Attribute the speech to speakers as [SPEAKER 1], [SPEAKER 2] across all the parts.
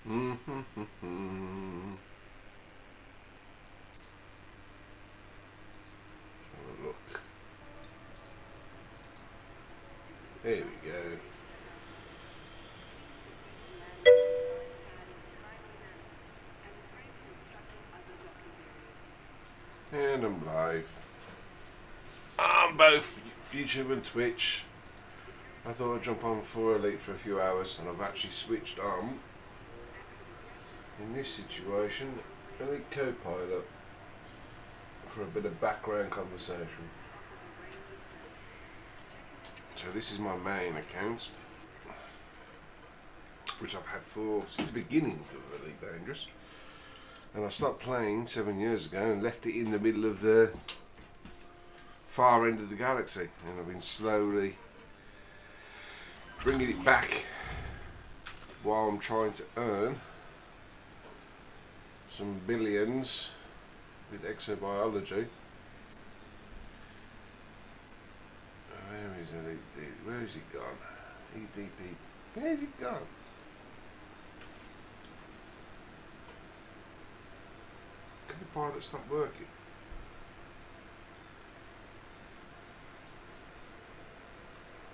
[SPEAKER 1] a look. There we go. And I'm live. I'm both YouTube and Twitch. I thought I'd jump on for Elite for a few hours, and I've actually switched on, in this situation, Elite Copilot for a bit of background conversation. So this is my main account, which I've had for since the beginning of Elite Dangerous, and I stopped playing 7 years ago and left it in the middle of the far end of the galaxy, and I've been slowly bringing it back while I'm trying to earn some billions with exobiology. Where is ED? Where is he gone? EDP. Where is he gone? Can the pilot stop working?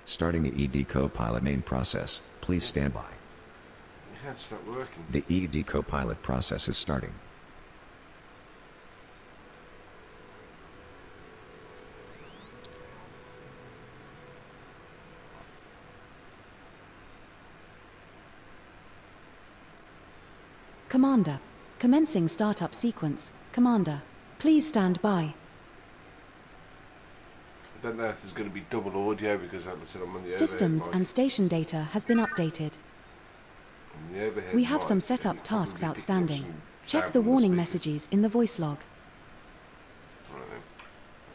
[SPEAKER 2] Starting the ED Copilot main process. Please stand by.
[SPEAKER 1] It had to stop working.
[SPEAKER 2] The ED Copilot process is starting.
[SPEAKER 3] Commander, commencing startup sequence. Commander, please stand by.
[SPEAKER 1] I don't know if there's going to be double audio because, like I said, I'm on the
[SPEAKER 3] Systems
[SPEAKER 1] overhead
[SPEAKER 3] and
[SPEAKER 1] mic.
[SPEAKER 3] station data has been updated.
[SPEAKER 1] On the overhead
[SPEAKER 3] We have
[SPEAKER 1] mic,
[SPEAKER 3] some
[SPEAKER 1] and
[SPEAKER 3] setup
[SPEAKER 1] you're
[SPEAKER 3] tasks
[SPEAKER 1] probably picking up
[SPEAKER 3] outstanding.
[SPEAKER 1] some
[SPEAKER 3] Check
[SPEAKER 1] sound
[SPEAKER 3] the
[SPEAKER 1] from
[SPEAKER 3] warning
[SPEAKER 1] speakers.
[SPEAKER 3] messages in the voice log.
[SPEAKER 1] Right then.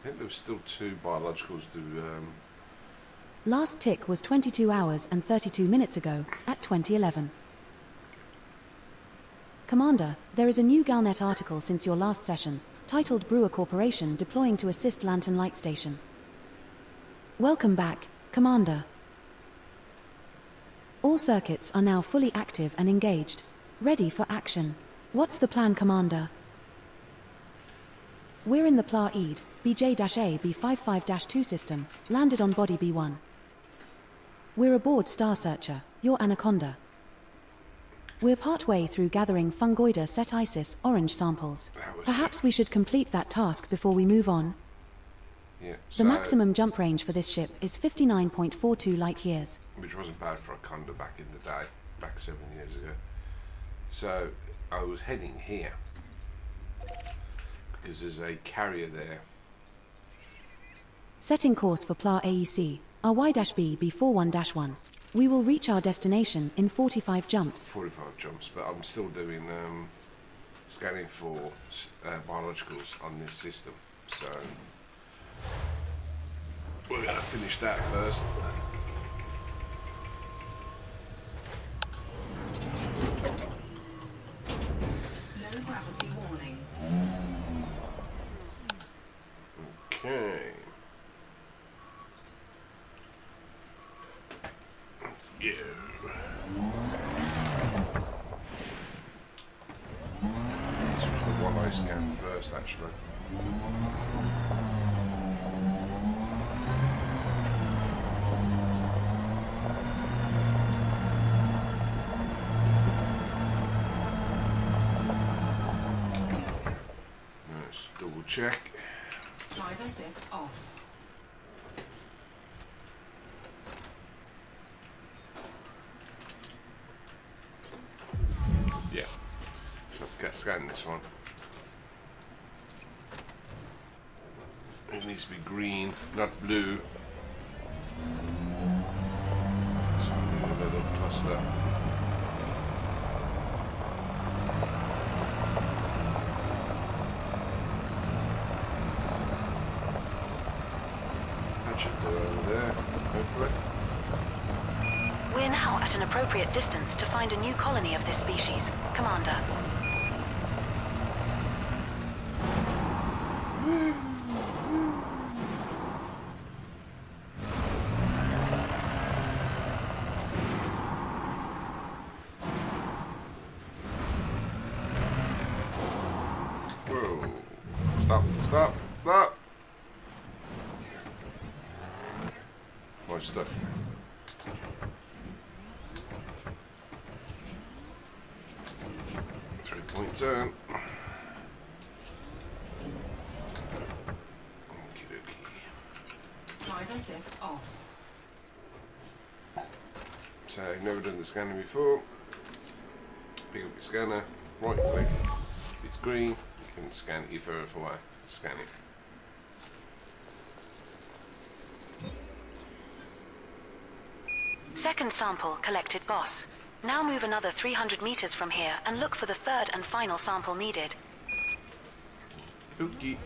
[SPEAKER 1] I think there was still 2 biologicals to
[SPEAKER 3] Last tick was 22 hours and 32 minutes ago, at 2011. Commander, there is a new Galnet article since your last session, titled Brewer Corporation deploying to assist Lantern Light Station. Welcome back, Commander. All circuits are now fully active and engaged, ready for action. What's the plan, Commander? We're in the Pla-Eid, BJ-A B55-2 system, landed on body B1. We're aboard Star Searcher, your Anaconda. We're partway through gathering Fungoida Set Isis orange samples. Perhaps we should complete that task before we move on.
[SPEAKER 1] yeah.
[SPEAKER 3] The maximum jump range for this ship is 59.42 light years.
[SPEAKER 1] Which wasn't bad for a Conda back in the day, back 7 years ago. So I was heading here because there's a carrier there.
[SPEAKER 3] Setting course for Pla AEC, RY-B B41-1. We will reach our destination in 45 jumps.
[SPEAKER 1] 45 jumps, but I'm still doing scanning for biologicals on this system. So we're going to finish that first.
[SPEAKER 4] Low gravity warning.
[SPEAKER 1] Okay. Let's go. This was the one I scanned first, actually. Let's double check.
[SPEAKER 4] Drive assist off.
[SPEAKER 1] Yeah. So I've got to scan this one. It needs to be green, not blue. So I'm doing a little cluster. That should go over there, hopefully.
[SPEAKER 3] We're now at an appropriate distance to find a new colony of this species, Commander.
[SPEAKER 1] Stop, stop, stop. Oh, it's stuck. 3-point turn. Okie dokie.
[SPEAKER 4] Drive assist off.
[SPEAKER 1] So, never done the scanning before. Pick up your scanner, right click. If it's green, you can scan it further away. Scan it.
[SPEAKER 3] Second sample collected, boss. Now move another 300 meters from here and look for the third and final sample needed.
[SPEAKER 1] Dookie.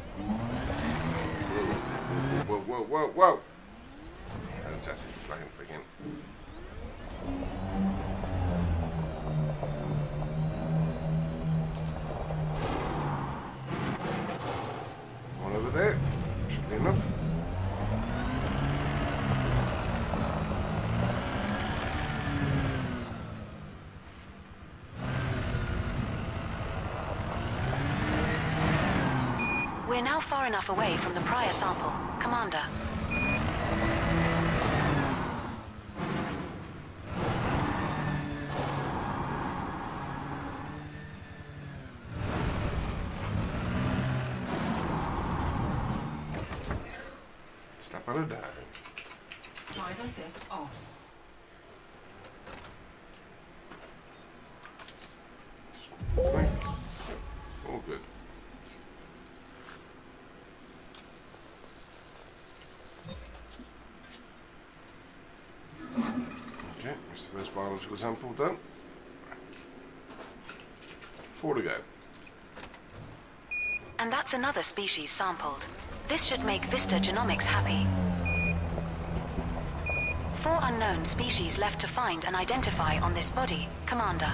[SPEAKER 1] Whoa, whoa, whoa, whoa. Fantastic playing again. One over there. Should be enough.
[SPEAKER 3] We're now far enough away from the prior sample, Commander.
[SPEAKER 1] Step on a down.
[SPEAKER 4] Drive assist off.
[SPEAKER 1] All good. Okay, that's the first biological sample done. 4 to go.
[SPEAKER 3] And that's another species sampled. This should make Vista Genomics happy. 4 unknown species left to find and identify on this body, Commander.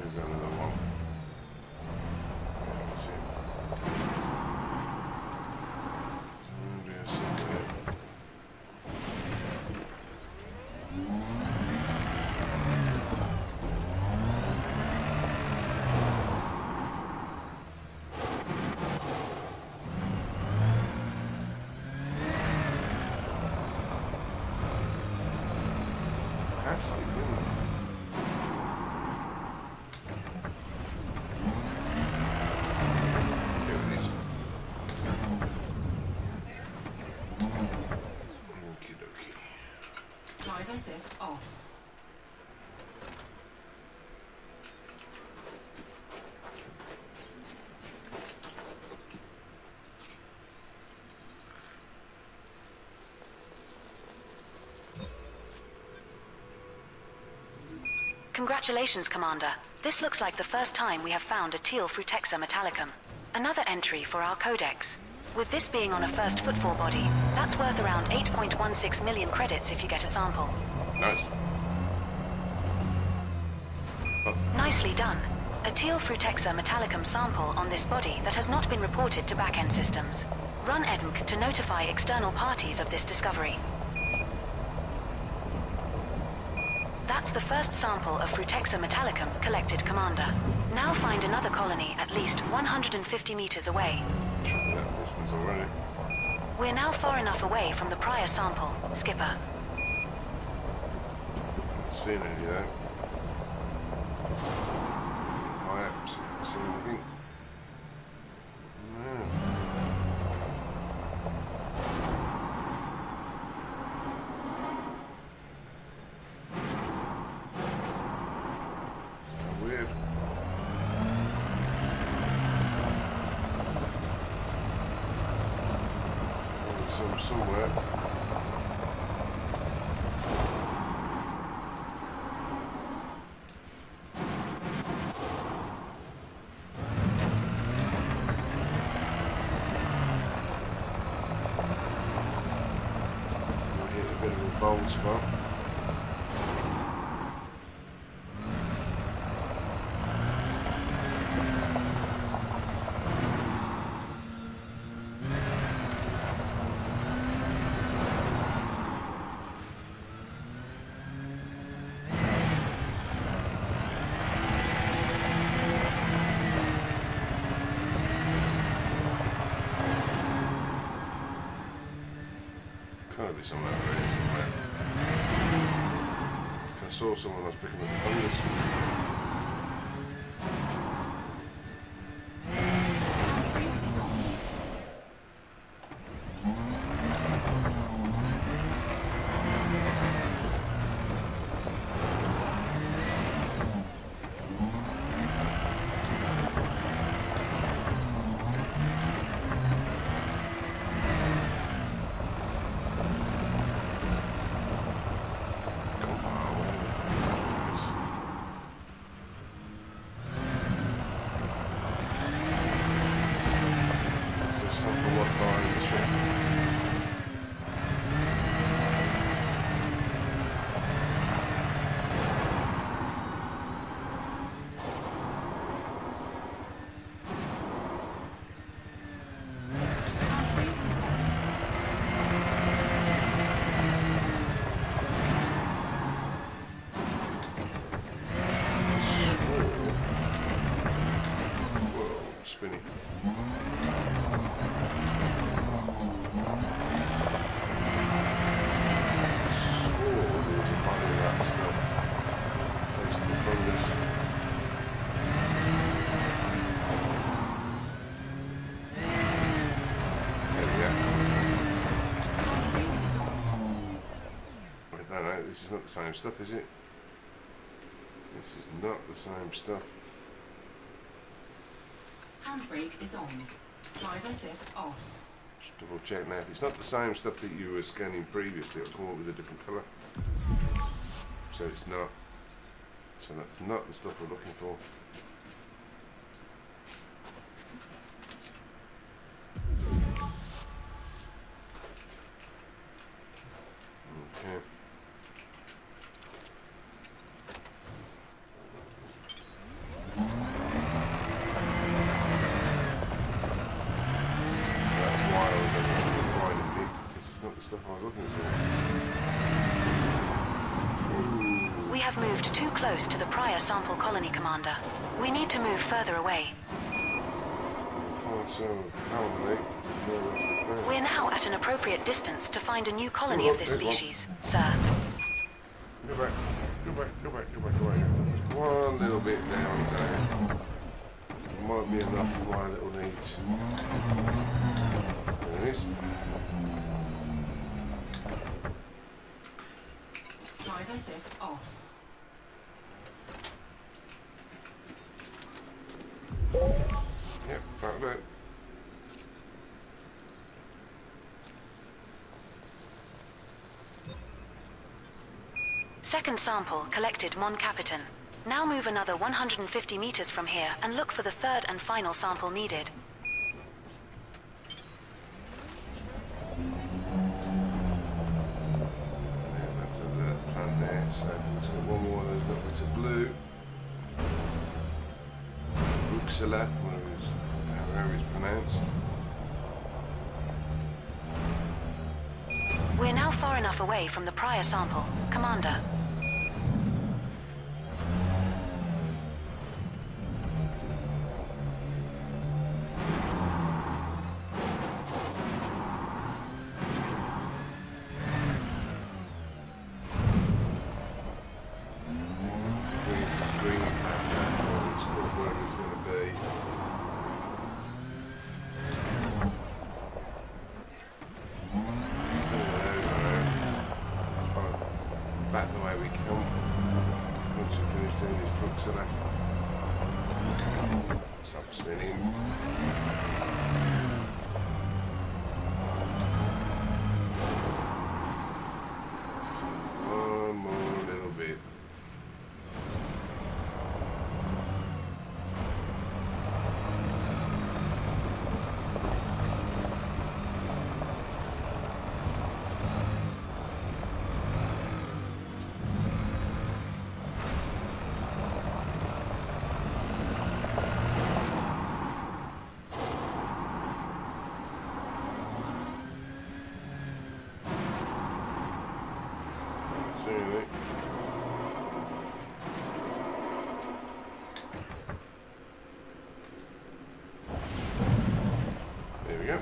[SPEAKER 1] There's another one. Let's see. Oh, there's somewhere. Fantastic, isn't it? Here it is. Okie dokie.
[SPEAKER 4] Drive assist off.
[SPEAKER 3] Congratulations, Commander. This looks like the first time we have found a teal Frutexa metallicum. Another entry for our codex. With this being on a first footfall body, that's worth around 8.16 million credits if you get a sample.
[SPEAKER 1] Nice.
[SPEAKER 3] Nicely done. A teal Frutexa metallicum sample on this body that has not been reported to back-end systems. Run EDMC to notify external parties of this discovery. That's the first sample of Frutexa metallicum collected, Commander. Now find another colony at least 150 meters away.
[SPEAKER 1] Should be that distance already.
[SPEAKER 3] We're now far enough away from the prior sample, Skipper.
[SPEAKER 1] Haven't seen any of that. Perhaps seen anything. No. Weird. Some somewhere. We'll hit a bit of a bold spot. be some over here somewhere. I saw someone was picking up the fungus.
[SPEAKER 4] Handbrake is on.
[SPEAKER 1] Spinning. Swore there was a body of that stuff. Close to the fungus. There we go.
[SPEAKER 4] Handbrake is on.
[SPEAKER 1] Wait, no, this is not the same stuff, is it? This is not the same stuff.
[SPEAKER 4] Handbrake is on. Driver assist off.
[SPEAKER 1] Just double check now. If it's not the same stuff that you were scanning previously, it'll come up with a different colour. So it's not. So that's not the stuff we're looking for. Okay. That's why I was able to find it, because it's not the stuff I was looking for.
[SPEAKER 3] We have moved too close to the prior sample colony, Commander. We need to move further away.
[SPEAKER 1] Oh, so, how am I?
[SPEAKER 3] We're now at an appropriate distance to find a new colony of this species, sir.
[SPEAKER 1] Go back, go back, go back, go back, go back. One little bit down, Zane. Might be enough for my little needs. There it is.
[SPEAKER 4] Driver assist off.
[SPEAKER 1] Yep, that'll do it.
[SPEAKER 3] Second sample collected, Mon Capitan. Now move another 150 meters from here and look for the third and final sample needed.
[SPEAKER 1] There's that alert plan there. So we've got one more of those little bits of blue. Fuxilla, however it's pronounced.
[SPEAKER 3] We're now far enough away from the prior sample, Commander.
[SPEAKER 1] Green, it's called wherever it's going to be. Back the way we come once we finish doing this Fuxilla. Stop spinning. One more little bit. See anything? There we go.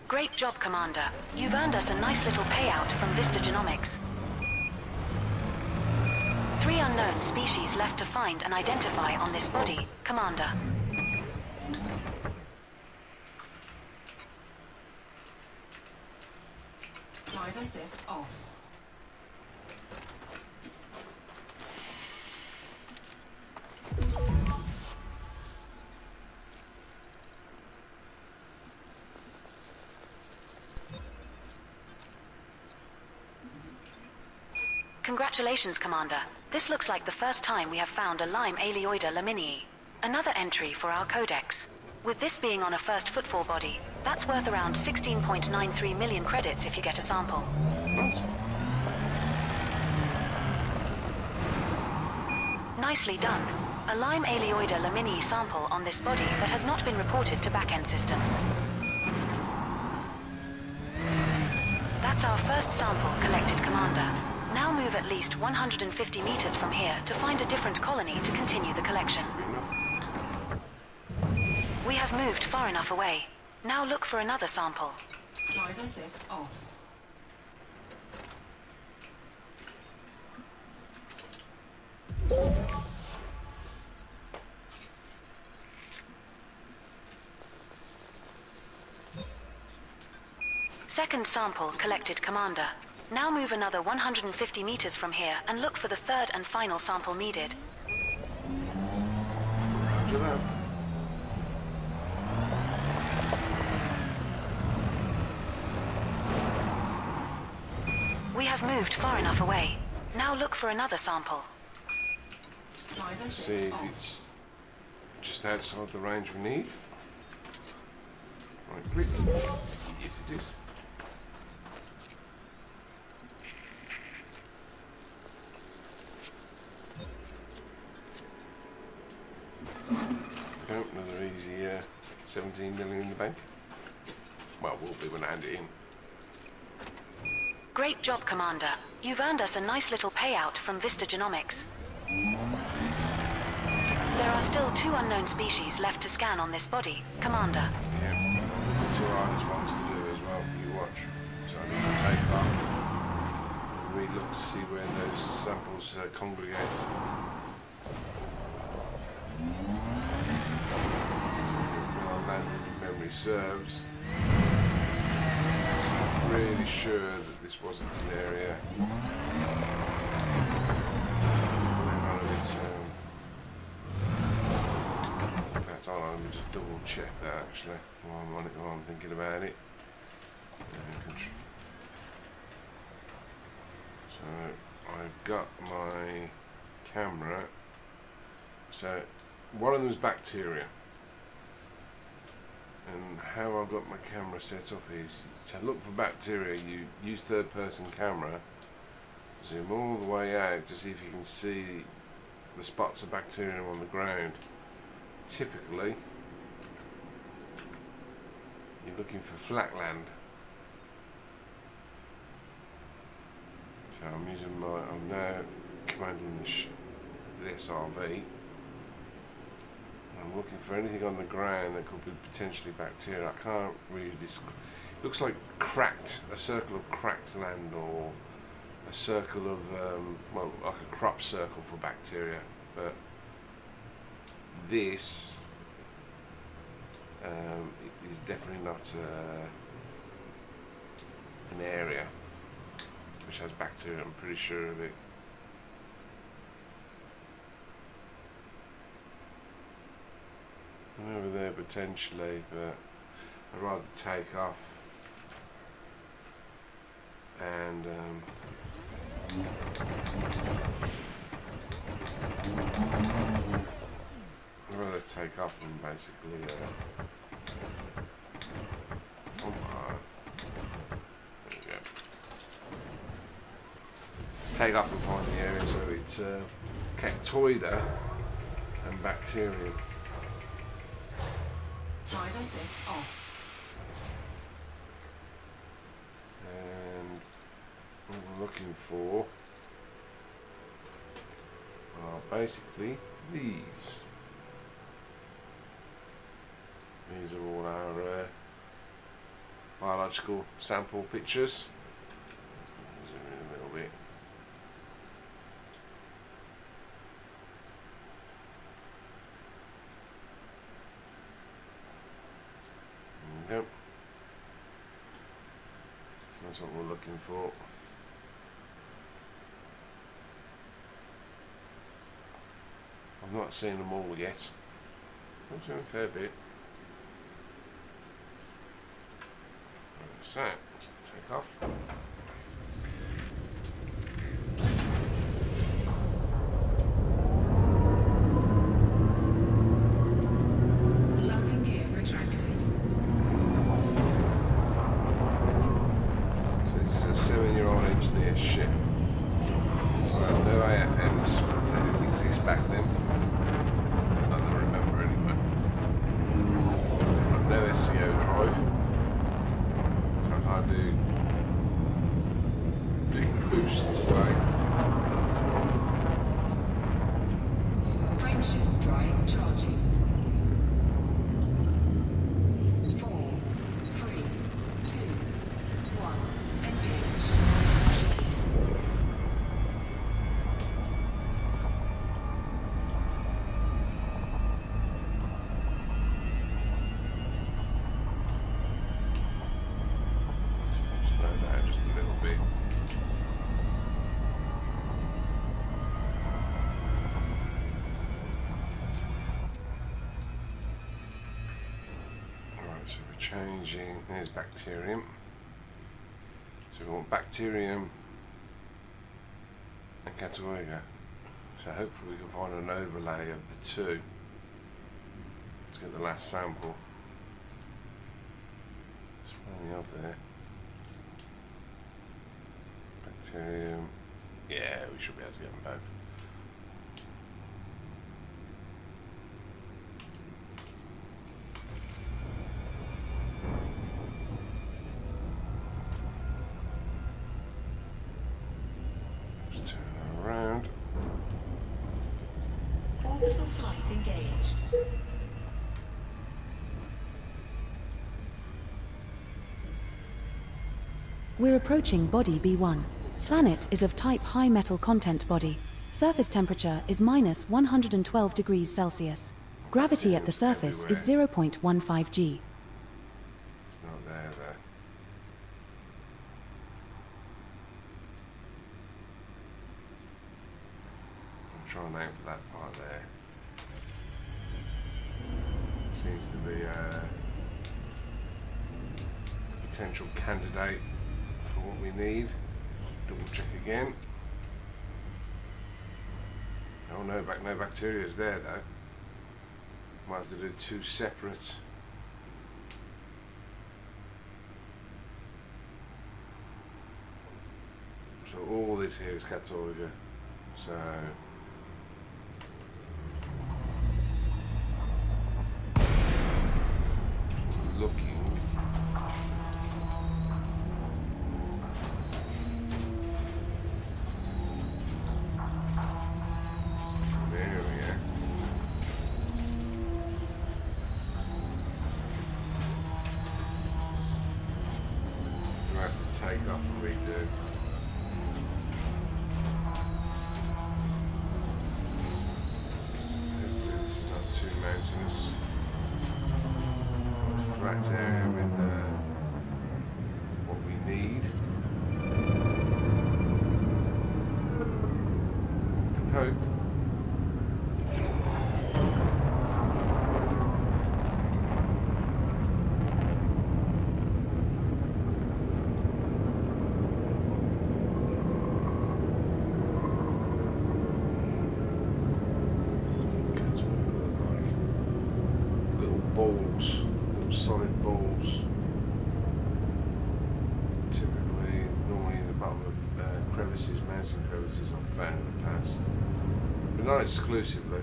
[SPEAKER 3] Great job, Commander. You've earned us a nice little payout from Vista Genomics. 3 unknown species left to find and identify on this body, Commander.
[SPEAKER 4] Drive assist off.
[SPEAKER 3] Congratulations, Commander. This looks like the first time we have found a Lyme Aeleoida laminii. Another entry for our codex. With this being on a first footfall body, that's worth around 16.93 million credits if you get a sample. Nicely done. A Lyme Aeleoida laminii sample on this body that has not been reported to back-end systems. That's our first sample collected, Commander. Now move at least 150 meters from here to find a different colony to continue the collection. We have moved far enough away. Now look for another sample.
[SPEAKER 4] Drive assist off.
[SPEAKER 3] Second sample collected, Commander. Now move another 150 meters from here and look for the third and final sample needed.
[SPEAKER 1] Roger that.
[SPEAKER 3] We have moved far enough away. Now look for another sample.
[SPEAKER 4] Drive
[SPEAKER 1] See
[SPEAKER 4] assist
[SPEAKER 1] if
[SPEAKER 4] off.
[SPEAKER 1] it's just outside the range we need. Right click. Yes, it is. Okay, another easy 17 million in the bank. Well, will be when I hand it in.
[SPEAKER 3] Great job, Commander. You've earned us a nice little payout from Vista Genomics. There are still 2 unknown species left to scan on this body, Commander.
[SPEAKER 1] Yeah, the 2 hardest ones to do as well. You watch. So I need to take off and really look to see where those samples congregate. When I landed, if memory serves, I'm really sure that this wasn't an area where none of its in fact, I'll just double check that actually while I'm on it, while I'm thinking about it. So I've got my camera. So one of them is bacteria, and how I've got my camera set up is to look for bacteria. You use third-person camera, zoom all the way out to see if you can see the spots of bacterium on the ground. Typically, you're looking for flatland. So I'm now commanding the SRV. I'm looking for anything on the ground that could be potentially bacteria. I can't really looks like a circle of cracked land, or a circle of, well, like a crop circle for bacteria. But this is definitely not an area which has bacteria. I'm pretty sure of it. I'm over there potentially, but I'd rather take off and I'd rather take off and basically oh my, there you go. Take off and find the area so it's Cactoida and bacterium.
[SPEAKER 4] Drive assist off.
[SPEAKER 1] And what we're looking for are basically these. These are all our biological sample pictures. Zoom in a little bit. There we go. So that's what we're looking for. I've not seen them all yet. I've seen a fair bit. So, let's take off.
[SPEAKER 4] Landing gear retracted.
[SPEAKER 1] So this is a 7-year-old engineer ship. So I have no AFMs. They didn't exist back then. Not that I remember anyway. I've no SCO drive. I do big boosts away.
[SPEAKER 4] Frame shift drive charging. 4, 3, 2, 1. Engage.
[SPEAKER 1] Slow down just a little bit. Alright, so we're changing. There's bacterium. So we want bacterium and Catalonia. So hopefully we can find an overlay of the two. Let's get the last sample. There's plenty up there. Bacterium. Yeah, we should be able to get them both. Just turn around.
[SPEAKER 4] Orbital flight engaged.
[SPEAKER 3] We're approaching body B1. Planet is of type high metal content body. Surface temperature is minus 112 degrees Celsius. Gravity at the surface is 0.15 G.
[SPEAKER 1] It's not there though. I'm trying to aim for that part there. Seems to be a potential candidate for what we need. Double check again. Oh no, no bacteria is there though. Might have to do two separate. So all this here is Catalonia. So looking. There we go. We have to take off and redo. Hopefully this is not too mountainous. Flat area with what we need. And hope. Little balls. Solid balls. Typically, normally in the bottom of crevices, mountain crevices I've found in the past. But not exclusively.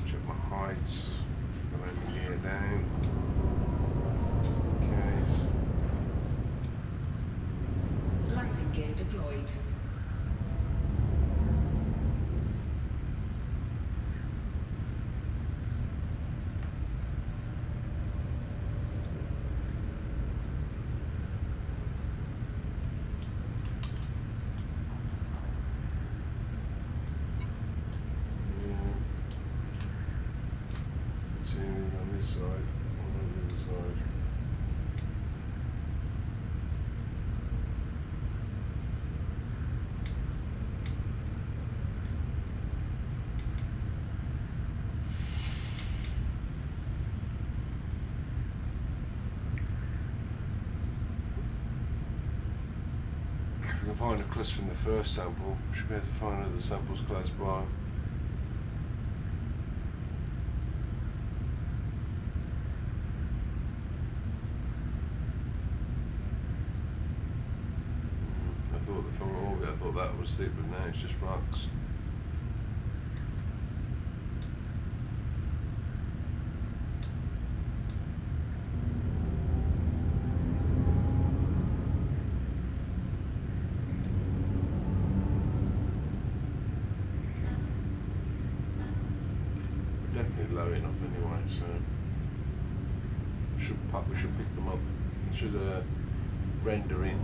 [SPEAKER 1] Check my heights. The landing gear down. Just in case.
[SPEAKER 4] Landing gear deployed.
[SPEAKER 1] See anything on this side or on the other side. If we can find a cluster from the first sample, we should be able to find other samples close by. I thought that from orbit, I thought that was it, but now it's just rocks. We're definitely low enough anyway, so we should pick them up. We should render in.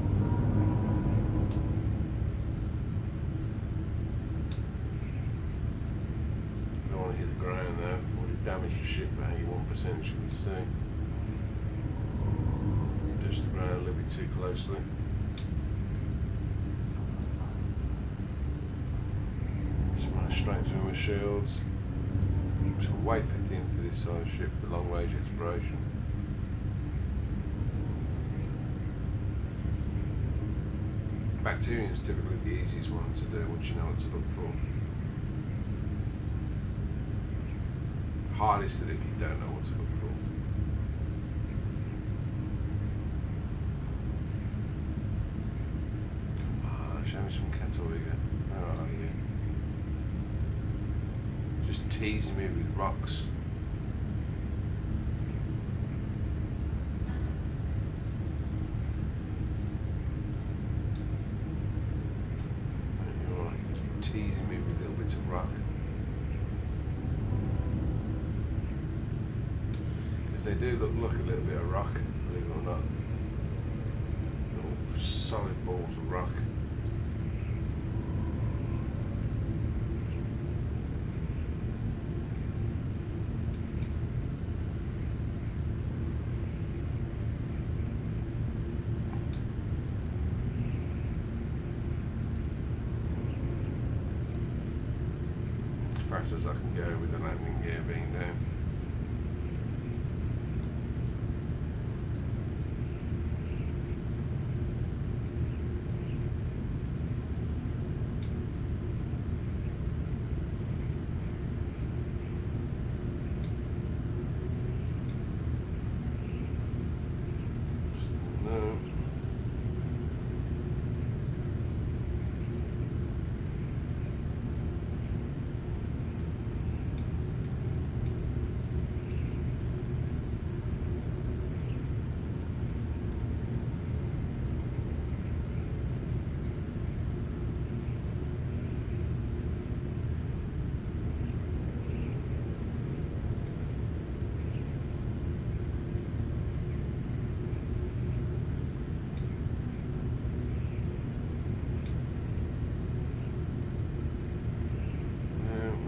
[SPEAKER 1] Don't want to hit the ground though. Already damaged the ship by 81%, as you can see. Touched the ground a little bit too closely. Smash straight through my shields. Just way for thin for this size ship for long range exploration. Bacterium is typically the easiest one to do once you know what to look for. Hardest if you don't know what to look for. Come on, show me some cattle again. Where are you? Just teasing me with rocks. Teasing me with little bits of rock. Because they do look a little bit of rock, believe it or not. Little solid balls of rock. Fast as I can go with the landing gear being down. No.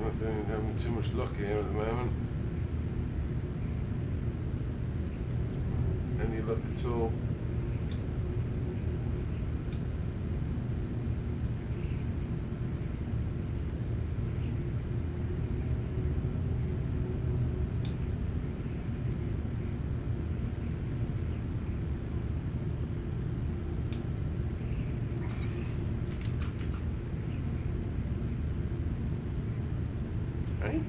[SPEAKER 1] Not having too much luck here at the moment. Any luck at all? Hey?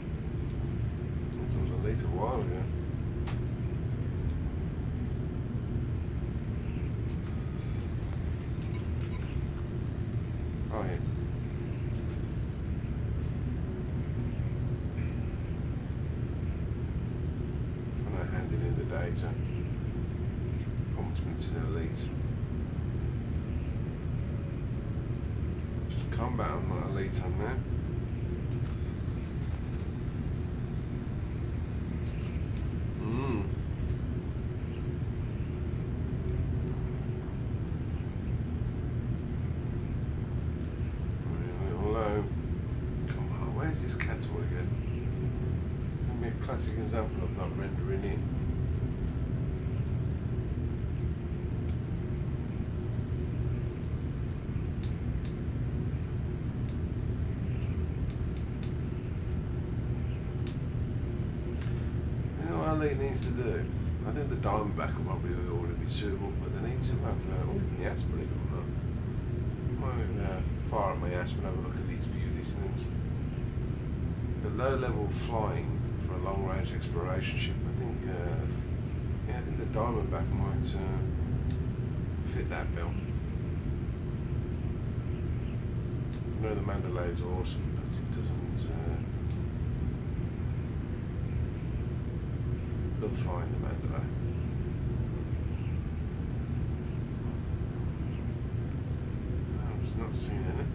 [SPEAKER 1] That was a little while ago. Oh yeah. loading in the data. Pumped me to elite. Just combat, I'm not elite on there. Where's this cattle again? Give me a classic example of not rendering in. You know what Elite needs to do? I think the Diamondback will probably already be suitable, but they need to have yes, believe it or not. Might fire up my ass and have a look at these view these things. The low level flying for a long range exploration ship, I think I think the Diamondback might fit that bill. I know the Mandalay is awesome, but it doesn't love flying the Mandalay. I've not seen any.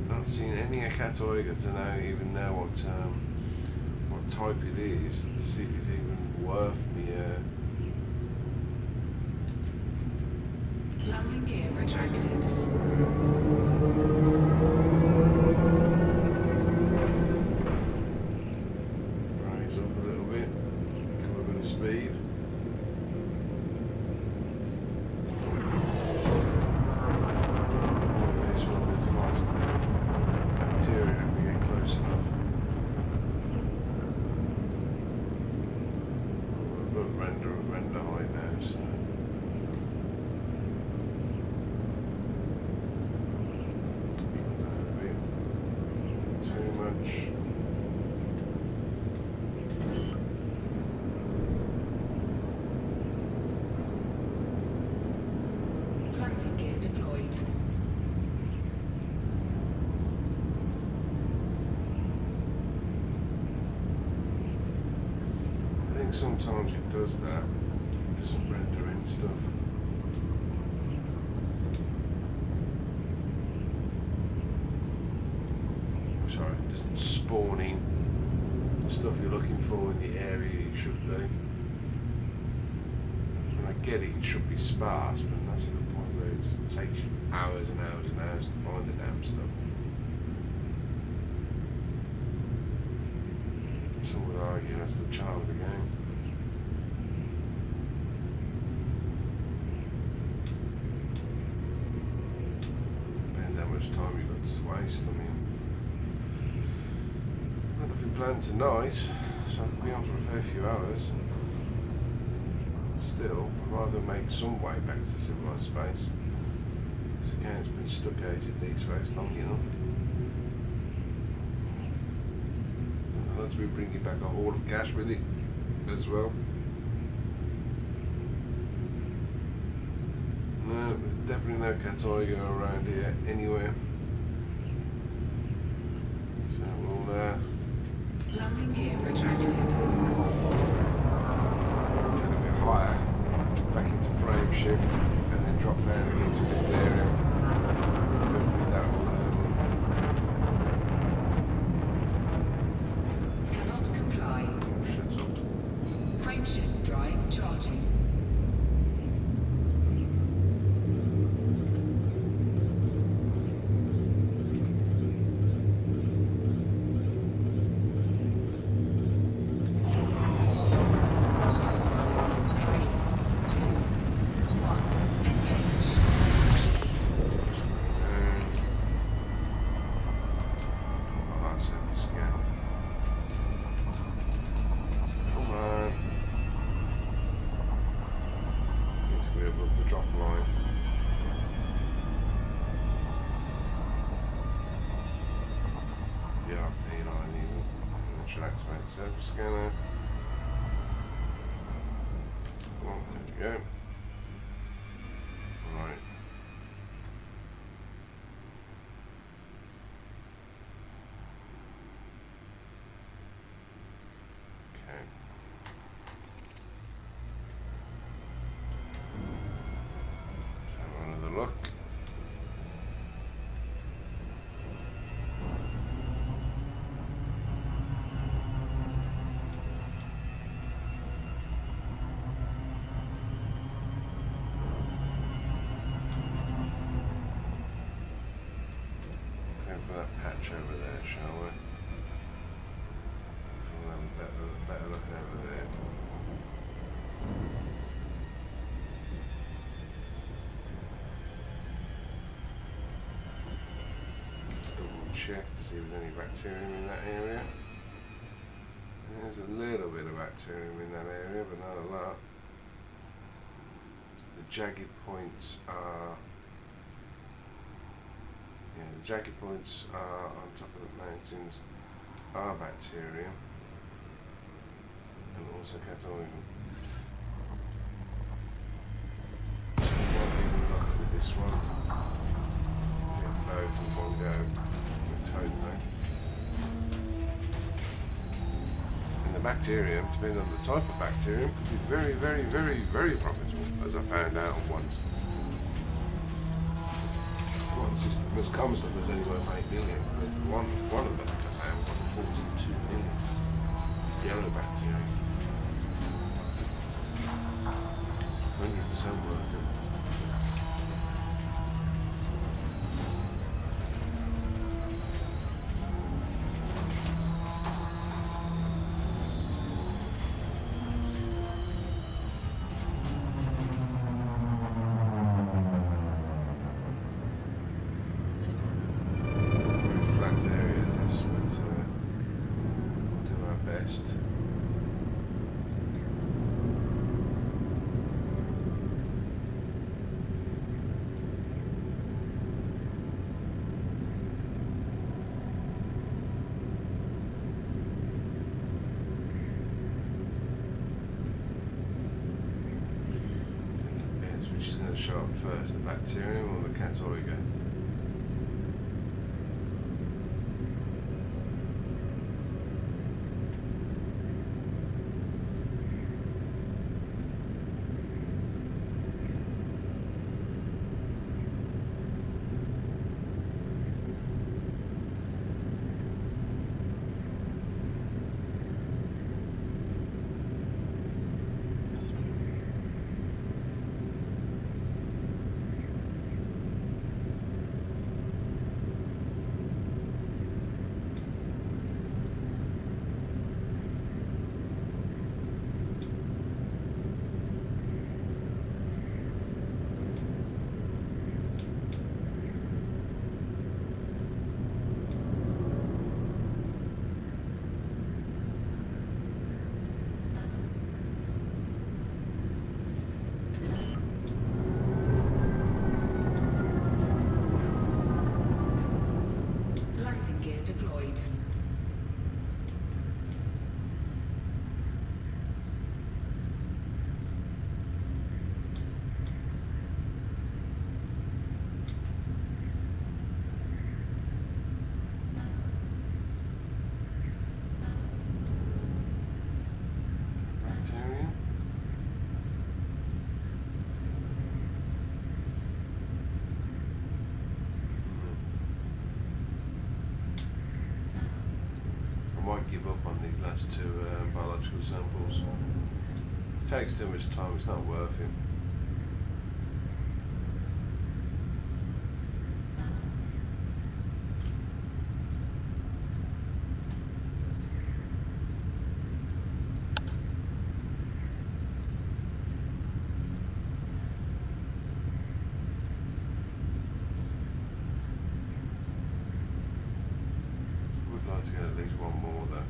[SPEAKER 1] Not seen any Akatoiga to even know what type it is, to see if it's even worth me.
[SPEAKER 4] Landing gear retracted.
[SPEAKER 1] Raise up a little bit, give a bit of speed. This one is fighting bacteria if we get close enough. We're above render height now, so. Too much.
[SPEAKER 4] Landing gear deployed.
[SPEAKER 1] I think sometimes it does that. It doesn't render in stuff. Sorry, it doesn't spawn in the stuff you're looking for in the area you should be. When I get it, it should be sparse, but that's the point where it takes you hours and hours and hours to find the damn stuff. Some would argue that's the charm of the game. Depends how much time you've got to waste. I mean, I've got nothing planned tonight, so I could be on for a fair few hours. Still, I'd rather make some way back to civilized space. This game's been stuccated these ways long enough. I'd like to be bringing back a haul of cash with it as well. No, there's definitely no Katoiga around here anywhere. So we'll
[SPEAKER 4] Landing gear retracted.
[SPEAKER 1] get a bit higher, back into frame shift, and then drop down again to a different area. Hopefully that will
[SPEAKER 4] Cannot comply.
[SPEAKER 1] shut up.
[SPEAKER 4] Frameshift drive charging. Three, two, one, engage.
[SPEAKER 1] Oh, that's a scan. Come on. Need to be above the drop line. The RP line even. I should activate the surface scanner. Well, there we go. Right. Okay. search over there, shall we? We'll have a better look over there. Double check to see if there's any bacterium in that area. There's a little bit of bacterium in that area, but not a lot. So the jagged points are... Yeah, the jagged points are on top of the mountains are bacterium and also catoic. Won't even look with this one. Get both in one go with totally. And the bacterium, depending on the type of bacterium, could be very, very, very, very profitable, as I found out once. One system, most common stuff was only worth 8 million, but one of them I found was 42 million. Yellow bacteria. 100% worth it. Areas this, but we'll do our best. Which is going to show up first, the bacterium or the catoiga?
[SPEAKER 4] Landing gear deployed.
[SPEAKER 1] Bacterium. I might give up on these last two biological samples. It takes too much time, it's not worth it. Would like to get at least one more though.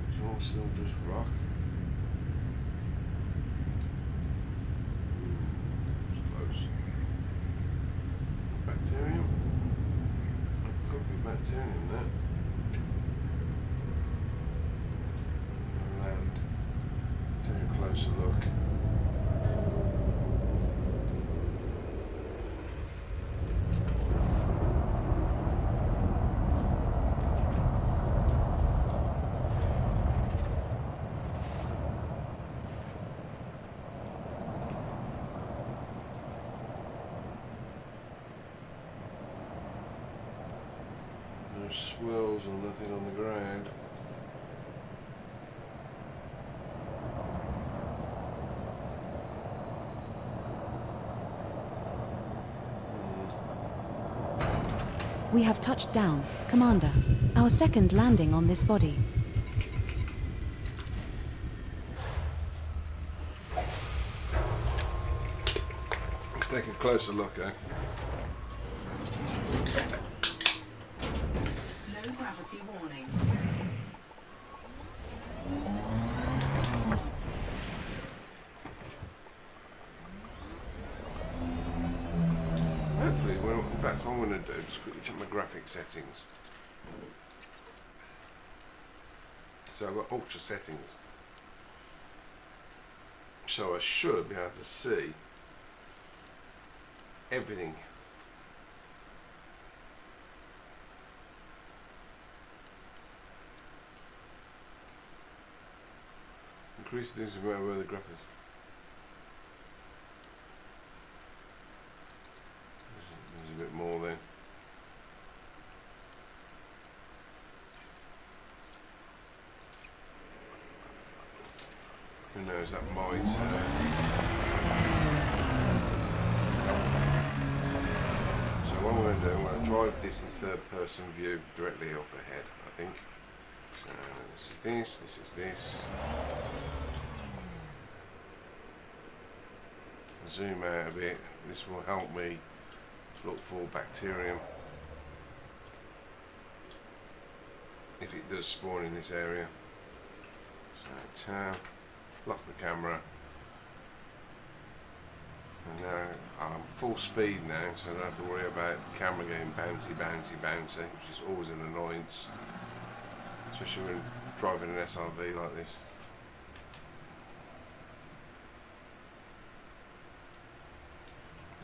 [SPEAKER 1] It's all still just rock. It's close. Bacterium? It could be bacterium. bacteria in there. Land. Take a closer look. No swirls or nothing on the ground.
[SPEAKER 3] We have touched down, Commander. Our second landing on this body.
[SPEAKER 1] Let's take a closer look, eh?
[SPEAKER 4] Low gravity warning.
[SPEAKER 1] Hopefully, in fact, what I'm going to do is quickly check my graphic settings. So I've got ultra settings. So I should be able to see everything. Increase the distance where the graph is. There's a bit more then. Who knows, that might So what I'm going to do, I'm going to drive this in third person view directly up ahead, I think. So this is this. Zoom out a bit. This will help me look for bacterium if it does spawn in this area. So tab, lock the camera, and now I'm full speed now, so I don't have to worry about the camera getting bouncy, which is always an annoyance, especially when driving an SRV like this.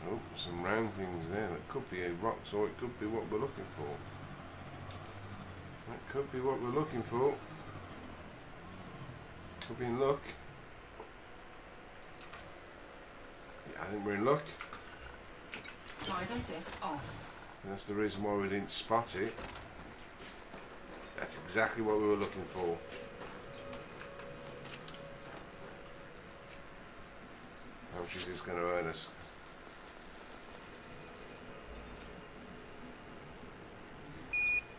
[SPEAKER 1] Oh, some round things there. That could be rocks, or it could be what we're looking for. That could be what we're looking for. Could be in luck. Yeah, I think we're in luck.
[SPEAKER 4] Drive assist off.
[SPEAKER 1] And that's the reason why we didn't spot it. That's exactly what we were looking for. How much is this going to earn us?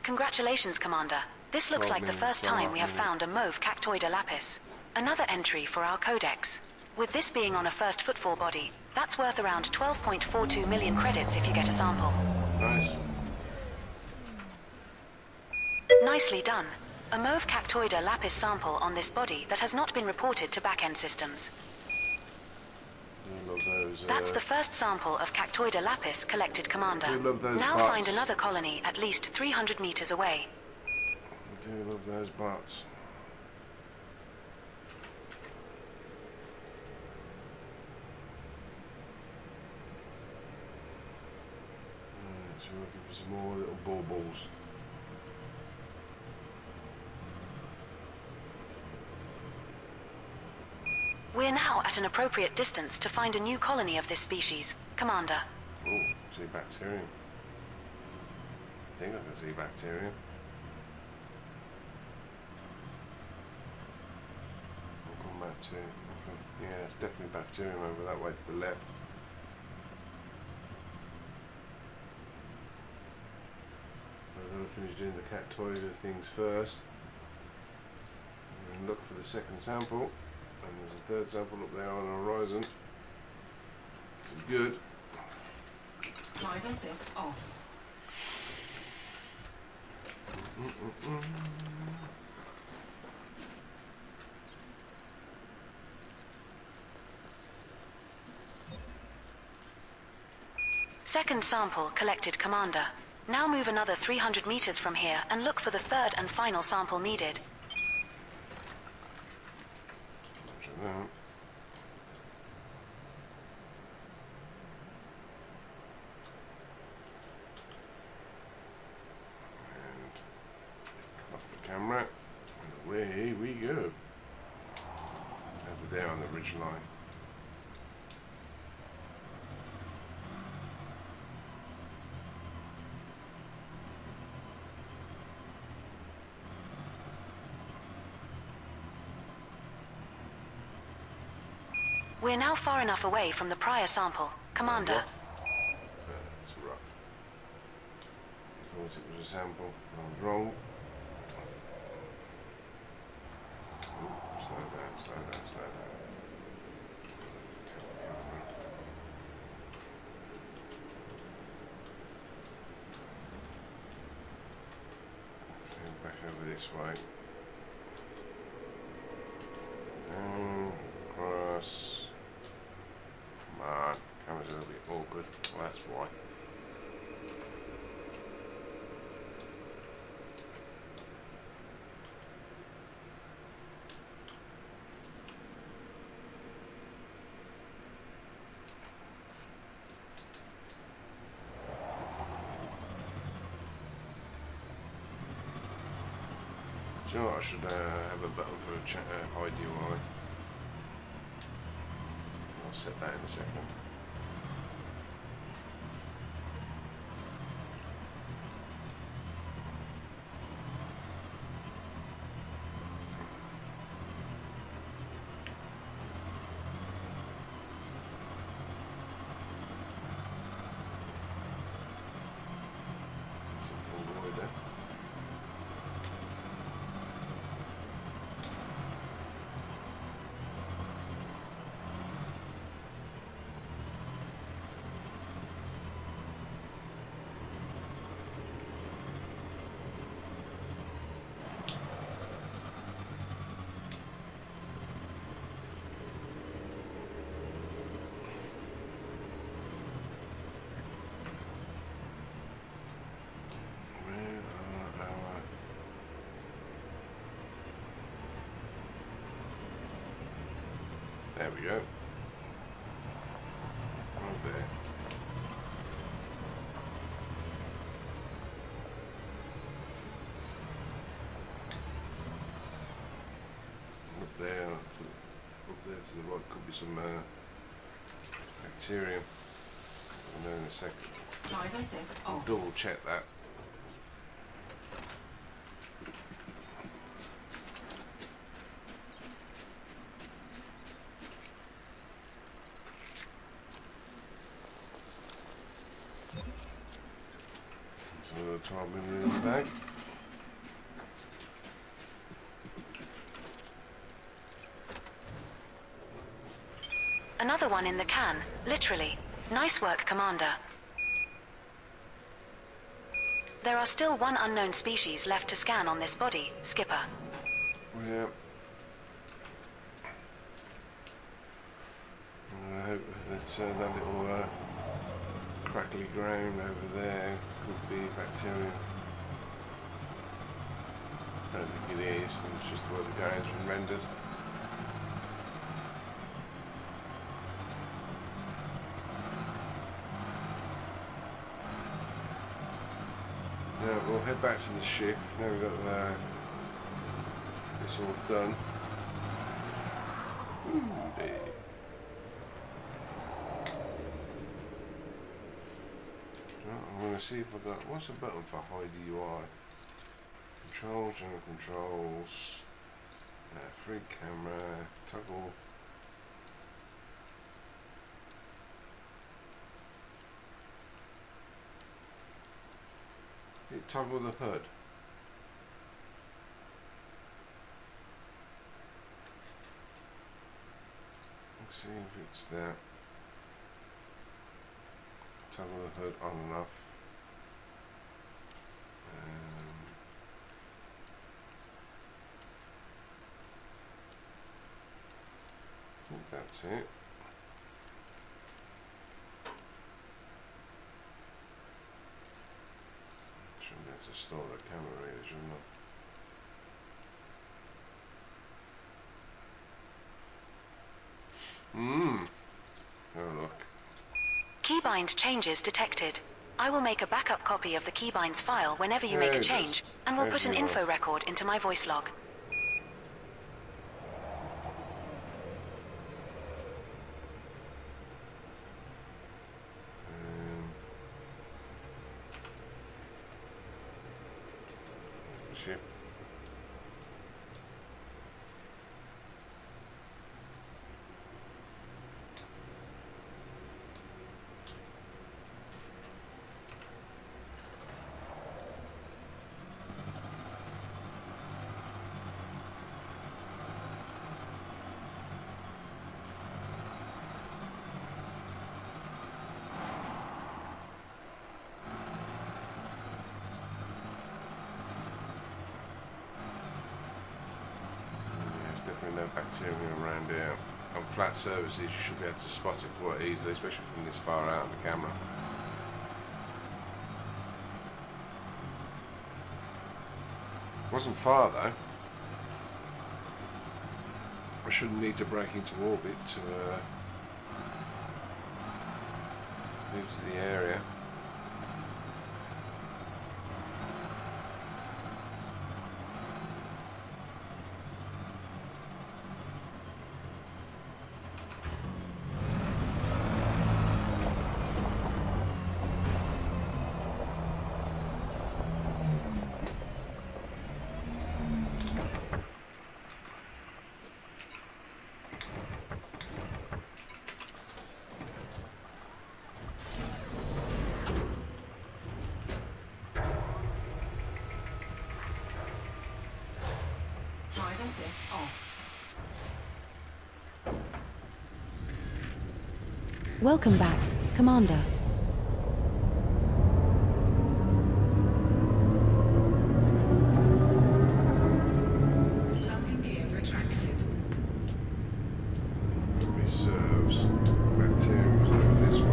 [SPEAKER 3] Congratulations, Commander. This looks like the first time we have found a mauve Cactoida lapis. Another entry for our codex. With this being on a first footfall body, that's worth around 12.42 million credits if you get a sample.
[SPEAKER 1] Nice.
[SPEAKER 3] Nicely done. A mauve Cactoida lapis sample on this body that has not been reported to back-end systems.
[SPEAKER 1] I love those,
[SPEAKER 3] That's the first sample of Cactoida lapis collected, Commander.
[SPEAKER 1] I do love those
[SPEAKER 3] Now
[SPEAKER 1] bots.
[SPEAKER 3] find another colony at least 300 meters away.
[SPEAKER 1] I do love those bots. So we're looking for some more little baubles.
[SPEAKER 3] We're now at an appropriate distance to find a new colony of this species, Commander.
[SPEAKER 1] Oh, see bacterium. I think I can see bacterium. I'll come back to it. Okay. Yeah, it's definitely bacterium over that way to the left. I'm going to finish doing the Cactoida things first. And look for the second sample. And there's a third sample up there on the horizon. It's good.
[SPEAKER 4] Drive assist off.
[SPEAKER 3] Second sample collected, Commander. Now move another 300 meters from here and look for the third and final sample needed.
[SPEAKER 1] Roger that. And off the camera, and away we go. Over there on the ridge line.
[SPEAKER 3] We're now far enough away from the prior sample. Commander.
[SPEAKER 1] It's a rock. I thought it was a sample. I was wrong. Ooh, slow down, slow down, slow down. Tell the camera. So back over this way. Down, across. Come on, camera's a little bit awkward. Well, that's why. Do you know what? I should have a button for hide UI. I'll set that in a second. Something weird there. There we go. Right there. Up there, up there to the right could be some bacteria. I'll know in a second.
[SPEAKER 4] Drive assist
[SPEAKER 1] I'll
[SPEAKER 4] off.
[SPEAKER 1] double check that. So another 12mm in the bag.
[SPEAKER 3] Another one in the can, literally. Nice work, Commander. There are still one unknown species left to scan on this body, Skipper.
[SPEAKER 1] Yeah. I hope that that little crackly ground over there could be bacteria. I don't think it is, it's just where the ground's been rendered. Now we'll head back to the ship. Now we've got this all done. Ooh, dear. I'm going to see if I've got... What's the button for hide UI? Controls, general controls, free camera, toggle. Did it toggle the HUD? Let's see if it's that. Toggle the HUD on and off. I think that's it. to store the camera reader, shouldn't I? Oh look.
[SPEAKER 3] Keybind changes detected. I will make a backup copy of the keybinds file whenever you
[SPEAKER 1] There
[SPEAKER 3] make a
[SPEAKER 1] it is.
[SPEAKER 3] change, and will put an
[SPEAKER 1] There you
[SPEAKER 3] info
[SPEAKER 1] are.
[SPEAKER 3] record into my voice log.
[SPEAKER 1] Ship. There's definitely no bacteria around here. On flat surfaces, you should be able to spot it quite easily, especially from this far out on the camera. Wasn't far though. I shouldn't need to break into orbit to move to the area.
[SPEAKER 4] Drive assist off.
[SPEAKER 3] Welcome back, Commander.
[SPEAKER 4] Landing gear retracted.
[SPEAKER 1] Reserves. Bacterium's over this way.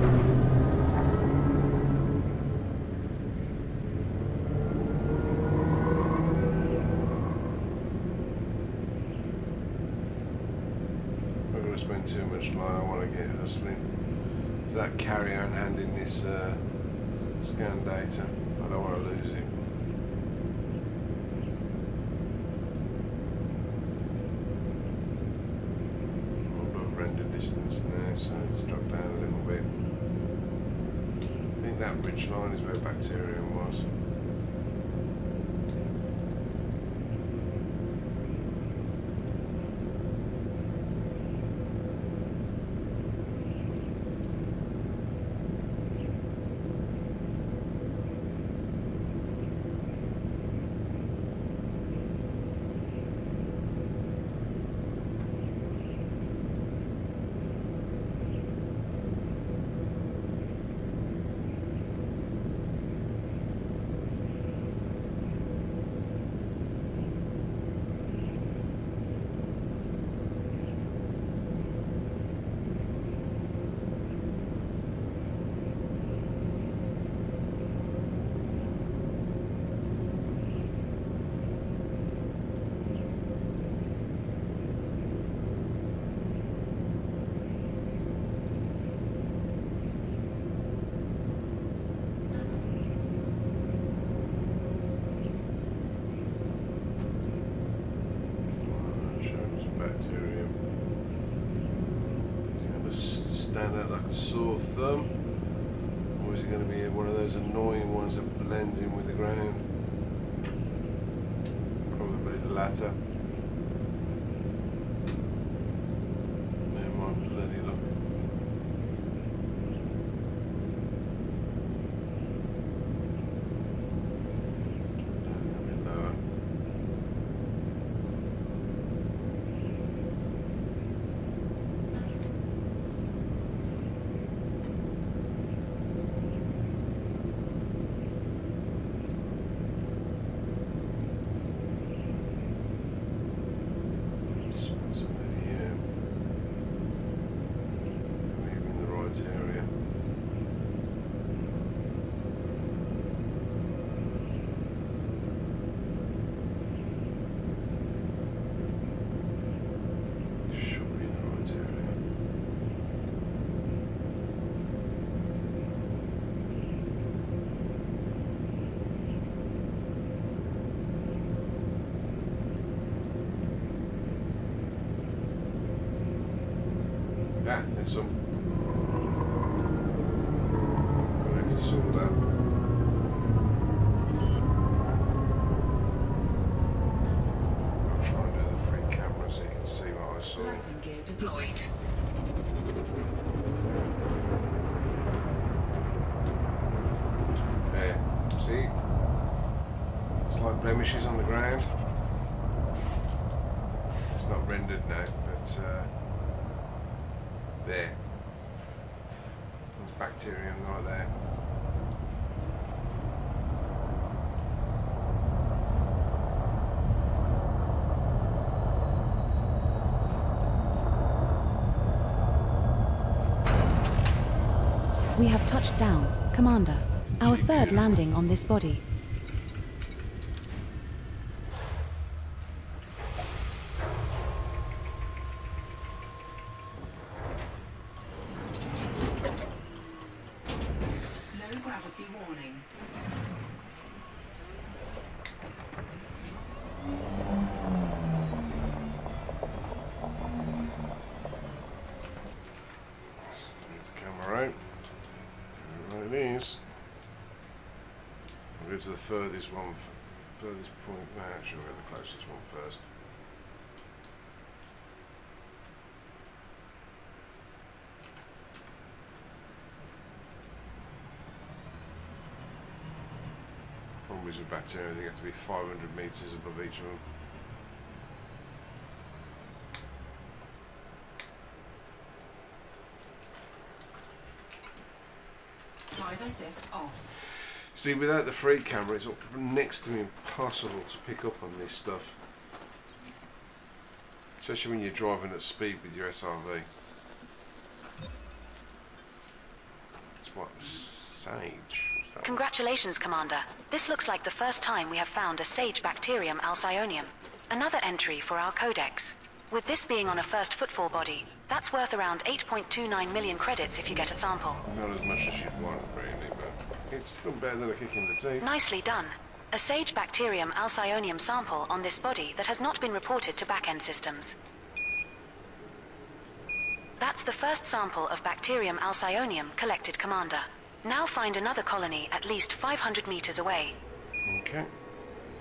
[SPEAKER 1] I'm not going to spend too much time. I want to get hustling to that carrier and hand in this scan data. I don't want to lose it. I'm above render distance now, so I need to drop down a little bit. I think that ridge line is where bacterium was. Showing some bacterium. Is it going to stand out like a sore thumb? Or is it going to be one of those annoying ones that blends in with the ground? Probably the latter. Man, my bloody look. Down a bit lower. some. I don't know if you saw that. I'll try and do the free camera so you can see what I saw.
[SPEAKER 4] Landing gear deployed.
[SPEAKER 1] There, see? It's like blemishes on the ground. It's not rendered now, but there. There's bacterium right there.
[SPEAKER 3] We have touched down, Commander. Our third landing on this body.
[SPEAKER 4] Low gravity warning.
[SPEAKER 1] Move the camera out. There it is. I'll go to the furthest one, furthest point. No, actually, we'll go to the closest one first. Problems with bacteria, they have to be 500 metres above each of them.
[SPEAKER 4] Drive assist off.
[SPEAKER 1] See, without the free camera, it's next to impossible to pick up on this stuff. Especially when you're driving at speed with your SRV. It's what? Sage? What's that?
[SPEAKER 3] Congratulations, Commander. This looks like the first time we have found a sage bacterium alcyonium. Another entry for our codex. With this being on a first footfall body, that's worth around 8.29 million credits if you get a sample.
[SPEAKER 1] Not as much as you'd want, really, but it's still better than a kick in the teeth.
[SPEAKER 3] Nicely done. A sage bacterium alcyonium sample on this body that has not been reported to back-end systems. That's the first sample of bacterium alcyonium collected, Commander. Now find another colony at least 500 meters away.
[SPEAKER 1] Okay.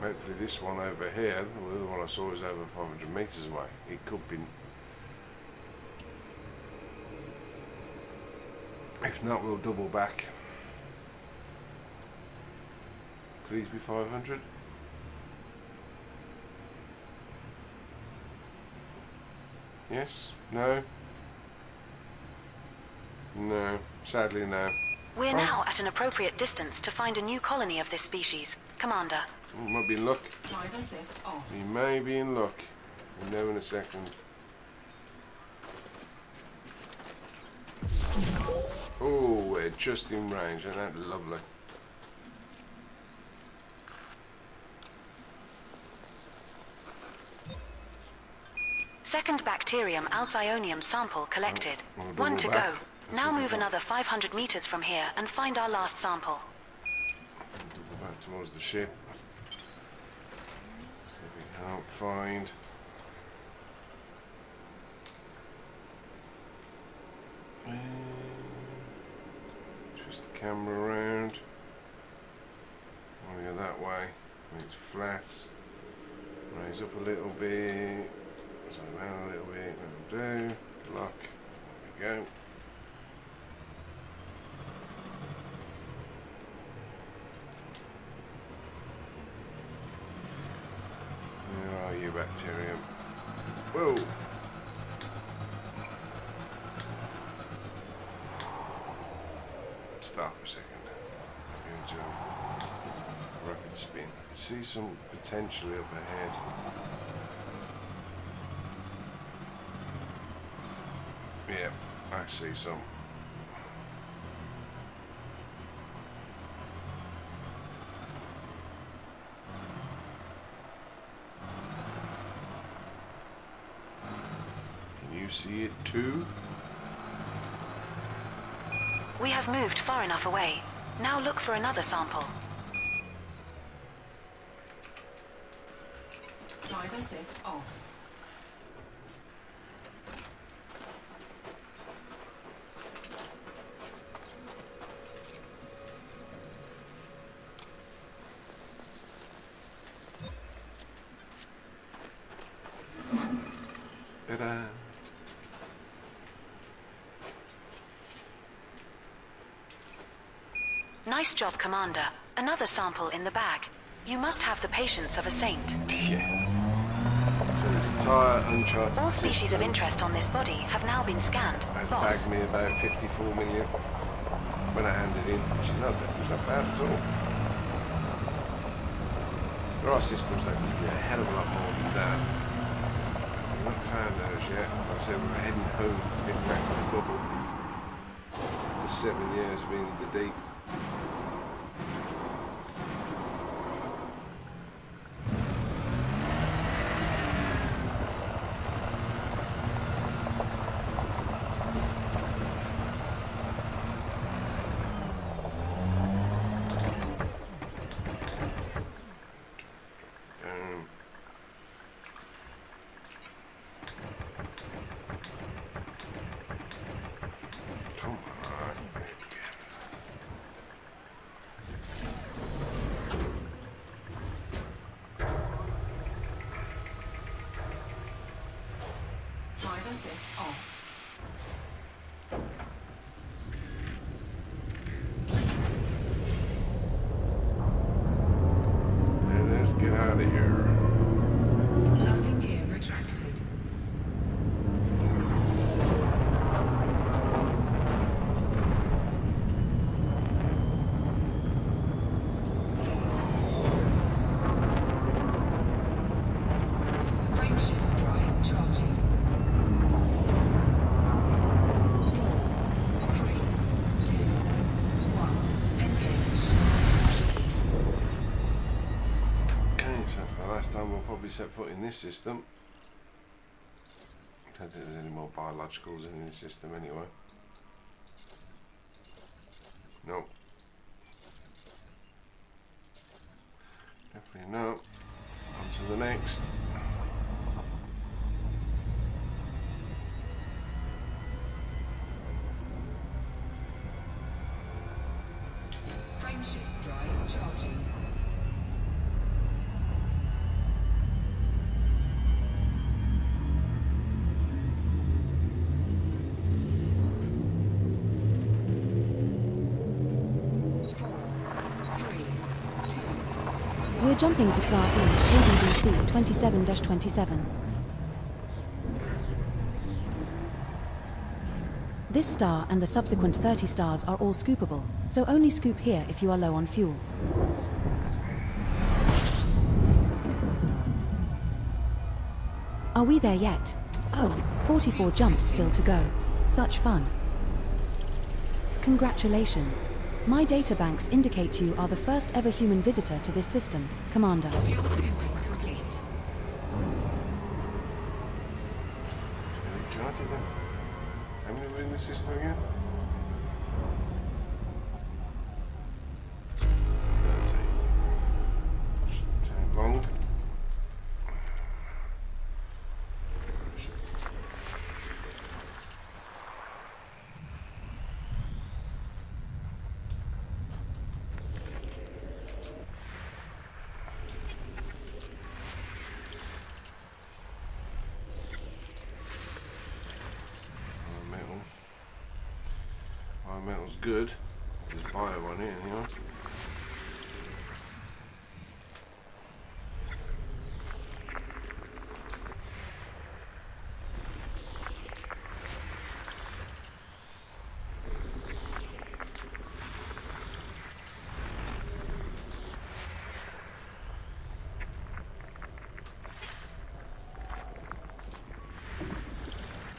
[SPEAKER 1] Hopefully this one over here, the other one I saw is over 500 metres away. It could be... If not, we'll double back. Please be 500. Yes? No? No. Sadly, no.
[SPEAKER 3] We're now at an appropriate distance to find a new colony of this species, Commander.
[SPEAKER 1] We might be in luck.
[SPEAKER 4] Drive assist off.
[SPEAKER 1] We may be in luck. We'll know in a second. Oh, we're just in range. Isn't that lovely?
[SPEAKER 3] Second bacterium alcyonium sample collected.
[SPEAKER 1] We'll
[SPEAKER 3] One to
[SPEAKER 1] double
[SPEAKER 3] go.
[SPEAKER 1] back.
[SPEAKER 3] Now
[SPEAKER 1] Let's
[SPEAKER 3] move
[SPEAKER 1] double
[SPEAKER 3] another 500 meters from here and find our last sample.
[SPEAKER 1] Double back towards the ship. See if we can't find. Twist the camera around. Want to go that way. It's flat. Raise up a little bit. Zoom out a little bit. That'll do. Lock. There we go. Where are you, bacterium? Whoa! Stop a second. Go to a rapid spin. See some potentially up ahead. Yeah, I see some. Can you see it too?
[SPEAKER 3] We have moved far enough away. Now look for another sample.
[SPEAKER 4] Drive assist off.
[SPEAKER 1] Ta-da.
[SPEAKER 3] Nice job, Commander. Another sample in the bag. You must have the patience of a saint.
[SPEAKER 1] Yeah. So this entire uncharted
[SPEAKER 3] All species of
[SPEAKER 1] system
[SPEAKER 3] interest on this body have now been scanned.
[SPEAKER 1] has
[SPEAKER 3] Boss.
[SPEAKER 1] bagged me about 54 million when I handed in, which is not bad at all. There are systems that give you a hell of a lot more than that. I've not found those yet. Like I said, we're heading home, heading back to the bubble. After 7 years being in the deep. Come on.
[SPEAKER 4] Drive assist off.
[SPEAKER 1] Let's get out of here.
[SPEAKER 4] Landing gear retracted. Frameshift drive charging. 4, 3, 2, 1. Engage.
[SPEAKER 1] Okay, so that's the last time we'll probably set foot in this system. I don't think there's any more biologicals in this system anyway. No. Definitely no. On to the next.
[SPEAKER 4] Frameshift drive charging.
[SPEAKER 3] We're jumping to Pla E, ADBC 27-27. This star and the subsequent 30 stars are all scoopable, so only scoop here if you are low on fuel. Are we there yet? Oh, 44 jumps still to go. Such fun. Congratulations. My databanks indicate you are the first ever human visitor to this system, Commander.
[SPEAKER 4] Fuel scooping complete.
[SPEAKER 1] Let's get it charted then. How many are in the system again? 13. Shouldn't take long. Metal's good. There's bio on it, you know.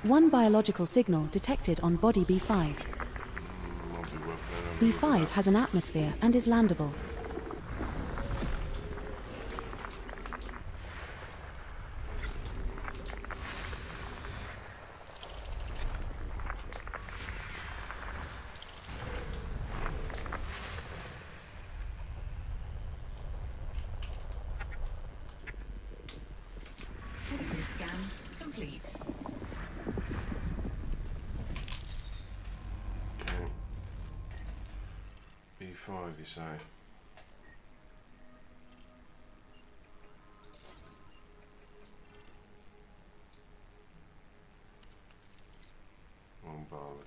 [SPEAKER 3] One biological signal detected on body B5. B5 has an atmosphere and is landable.
[SPEAKER 4] System scan complete.
[SPEAKER 1] Okay. B5, you say?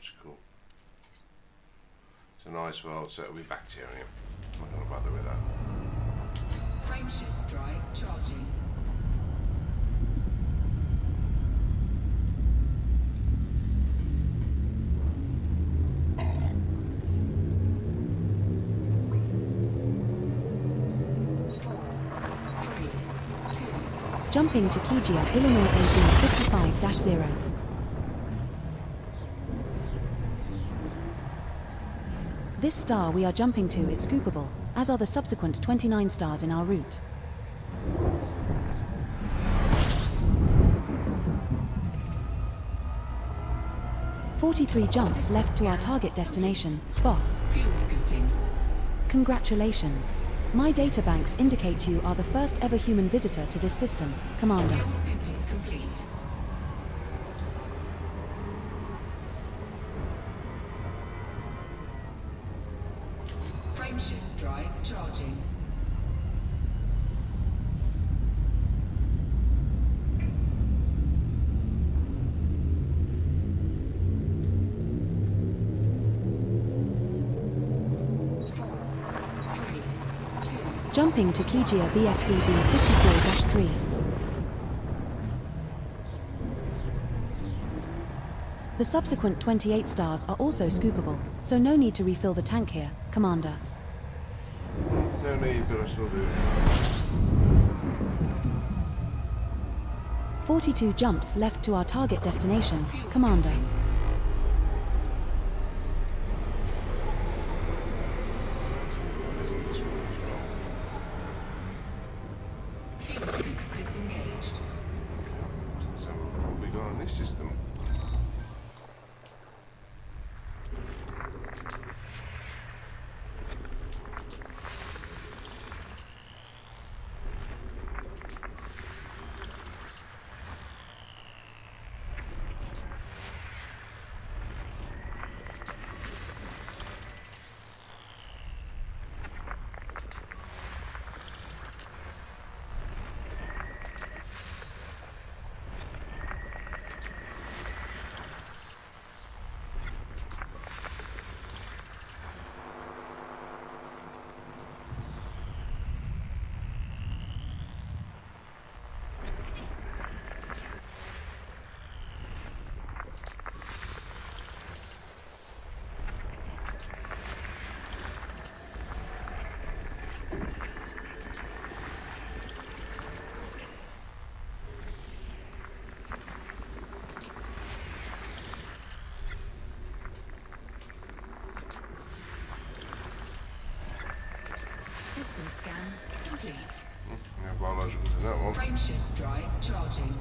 [SPEAKER 1] biological. It's a nice world, so it'll be bacterium. I'm not going to bother with that.
[SPEAKER 4] Frameshift drive charging.
[SPEAKER 3] Jumping to Kijia, Illinois AB 55-0. This star we are jumping to is scoopable, as are the subsequent 29 stars in our route. "43 jumps left to our target destination, boss.
[SPEAKER 4] Fuel scooping.
[SPEAKER 3] Congratulations. My databanks indicate you are the first ever human visitor to this system, Commander.
[SPEAKER 4] Fuel scooping complete. Frameshift drive charging.
[SPEAKER 3] Jumping to Kijia BFCB 54-3. The subsequent 28 stars are also scoopable, so no need to refill the tank here, Commander.
[SPEAKER 1] No need, but I still do.
[SPEAKER 3] 42 jumps left to our target destination, Commander.
[SPEAKER 4] Fuel scoop disengaged.
[SPEAKER 1] So what we got on this system?
[SPEAKER 4] System scan complete.
[SPEAKER 1] No biologicals in that one.
[SPEAKER 4] Frameshift drive charging.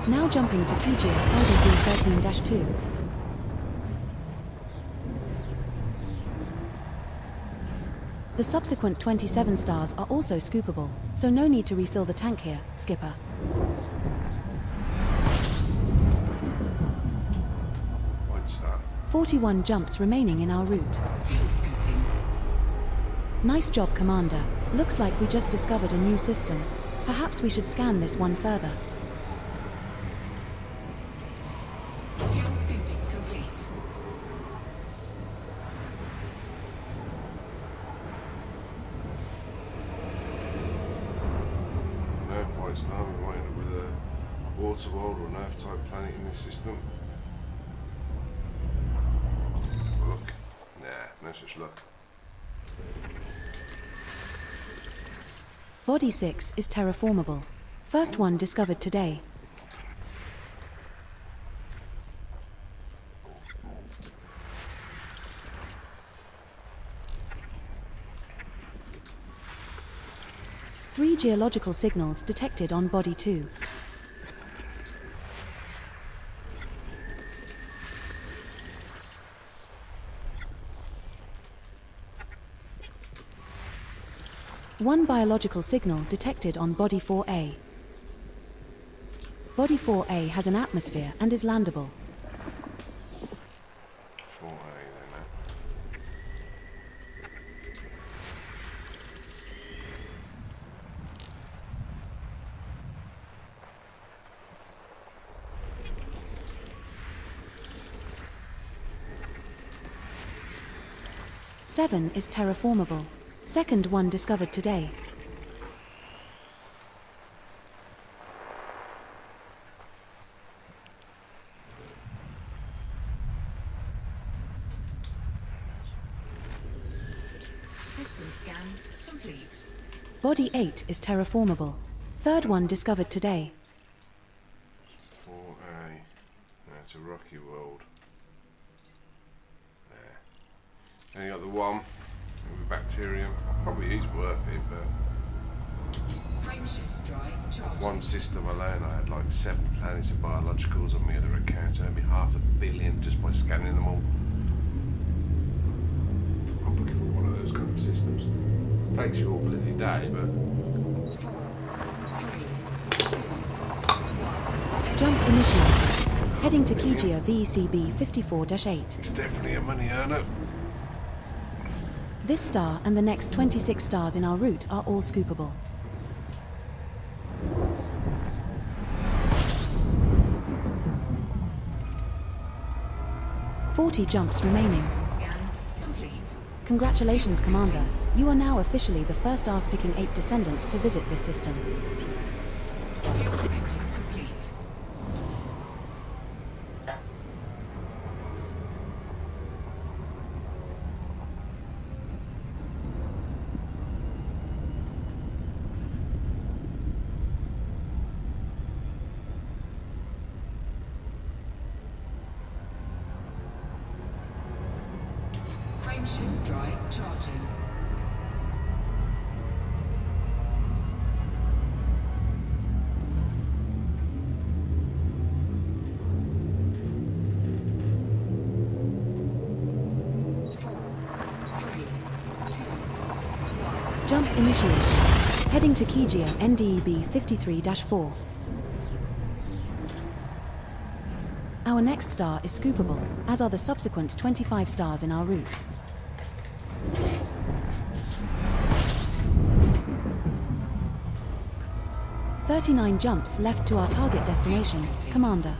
[SPEAKER 3] Now jumping to Kijia Siding D13-2. The subsequent 27 stars are also scoopable, so no need to refill the tank here, Skipper.
[SPEAKER 1] What's that?
[SPEAKER 3] 41 jumps remaining in our route.
[SPEAKER 4] Fuel scooping.
[SPEAKER 3] Nice job, Commander. Looks like we just discovered a new system. Perhaps we should scan this one further.
[SPEAKER 4] Fuel scooping complete.
[SPEAKER 1] No, White Star, we might end up with a water world or an Earth type planet in this system. Look. Nah, no such luck.
[SPEAKER 3] Body 6 is terraformable. First one discovered today. Three geological signals detected on Body 2. One biological signal detected on Body 4A. Body 4A has an atmosphere and is landable. 7 is terraformable. Second one discovered today.
[SPEAKER 4] System scan complete.
[SPEAKER 3] Body 8 is terraformable. Third one discovered today.
[SPEAKER 1] 4A. That's a rocky world. There. Then you got the one with bacterium. Probably is worth it, but
[SPEAKER 4] Frameshift drive charging.
[SPEAKER 1] one system alone, I had like 7 planets of biologicals on my other account, earned me $500 million just by scanning them all. I'm looking for one of those kind of systems. Takes you all bloody day, but
[SPEAKER 4] 4, 3, 2, 1.
[SPEAKER 3] Jump initiated. Heading to Kijia VCB 54-8.
[SPEAKER 1] it's definitely a money earner.
[SPEAKER 3] This star and the next 26 stars in our route are all scoopable. "40 jumps remaining.
[SPEAKER 4] System scan complete.
[SPEAKER 3] Congratulations, Commander. You are now officially the first Ars-picking 8 descendant to visit this system.
[SPEAKER 4] Fuel scooping complete. Frameshift drive charging.
[SPEAKER 3] Jump initiation. Heading to Kijia NDEB 53-4. Our next star is scoopable, as are the subsequent 25 stars in our route. "39 jumps left to our target destination, Commander."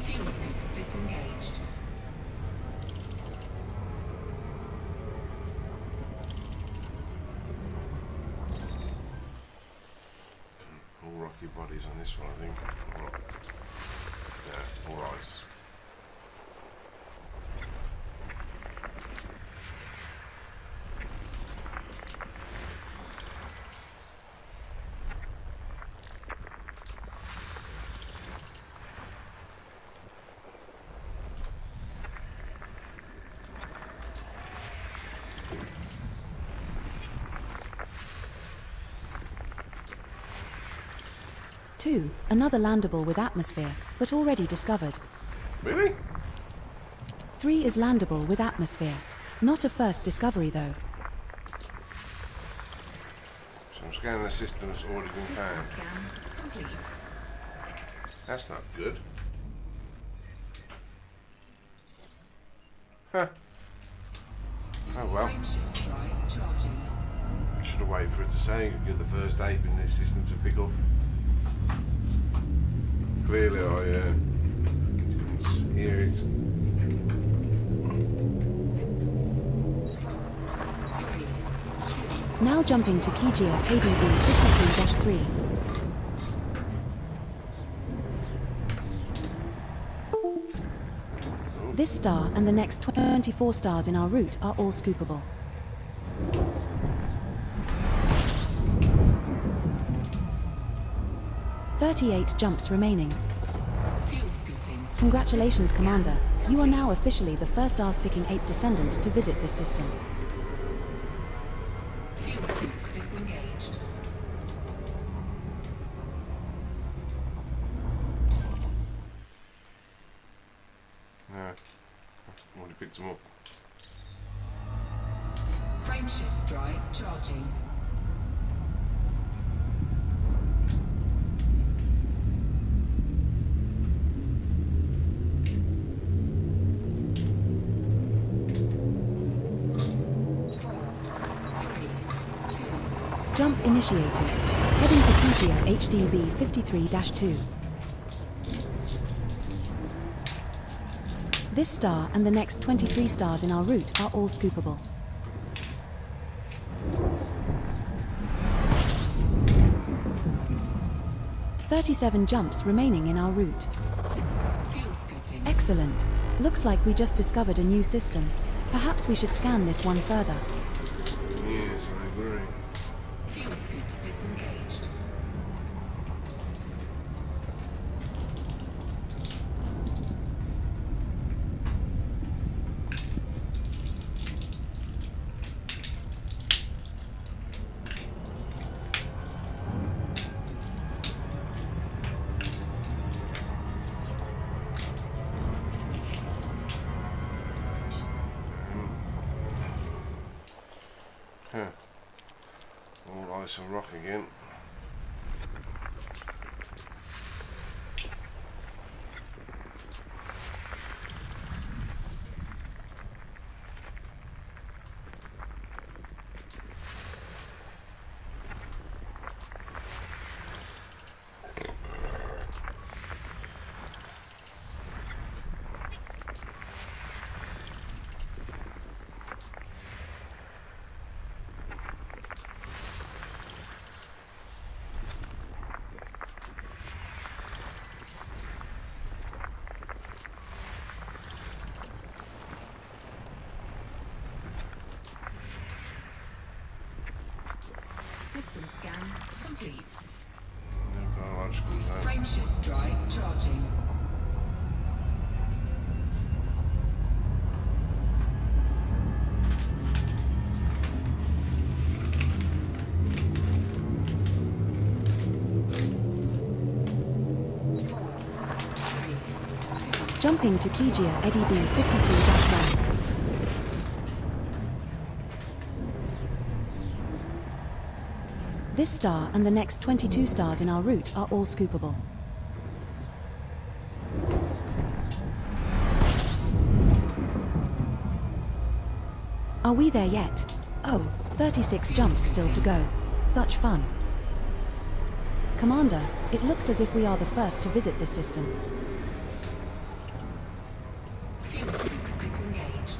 [SPEAKER 4] Fuel scoop disengaged.
[SPEAKER 1] All rocky bodies on this one, I think. Yeah, all ice.
[SPEAKER 3] "2, another landable with atmosphere, but already discovered.
[SPEAKER 1] Really?
[SPEAKER 3] 3 is landable with atmosphere. Not a first discovery though.
[SPEAKER 1] So I'm scanning the system that's already been
[SPEAKER 4] System
[SPEAKER 1] found.
[SPEAKER 4] scan complete.
[SPEAKER 1] That's not good. Huh. Oh well.
[SPEAKER 4] Frameshift drive charging.
[SPEAKER 1] I should have waited for it to say you're the first ape in this system to pick up. Clearly I didn't hear it.
[SPEAKER 4] 3, 2,
[SPEAKER 3] Now jumping to Kijia KDB 53-3. This star and the next 24 stars in our route are all scoopable. "38 jumps remaining.
[SPEAKER 4] fuel scooping.
[SPEAKER 3] Congratulations,
[SPEAKER 4] System scan
[SPEAKER 3] Commander. You are now
[SPEAKER 4] complete.
[SPEAKER 3] officially the first Ars-picking 8 descendant to visit this system.
[SPEAKER 4] Fuel scoop disengaged.
[SPEAKER 1] No. I've already picked them up.
[SPEAKER 4] Frameshift drive charging.
[SPEAKER 3] Jump initiated. Heading to Kijia HDB 53-2. This star and the next 23 stars in our route are all scoopable. "37 jumps remaining in our route."
[SPEAKER 4] Fuel scooping.
[SPEAKER 3] Excellent. Looks like we just discovered a new system. Perhaps we should scan this one further.
[SPEAKER 1] Yes, I agree.
[SPEAKER 4] Fuel scoop disengaged.
[SPEAKER 1] Huh. All ice and rock again.
[SPEAKER 4] System scan complete.
[SPEAKER 1] No biological zone.
[SPEAKER 4] Frameshift drive charging.
[SPEAKER 3] Jumping to Kijia Eddie B 53-1. This star and the next 22 stars in our route are all scoopable. Are we there yet? Oh, 36 jumps still to go. Such fun. Commander, it looks as if we are the first to visit this system.
[SPEAKER 4] Fuel scoop disengaged.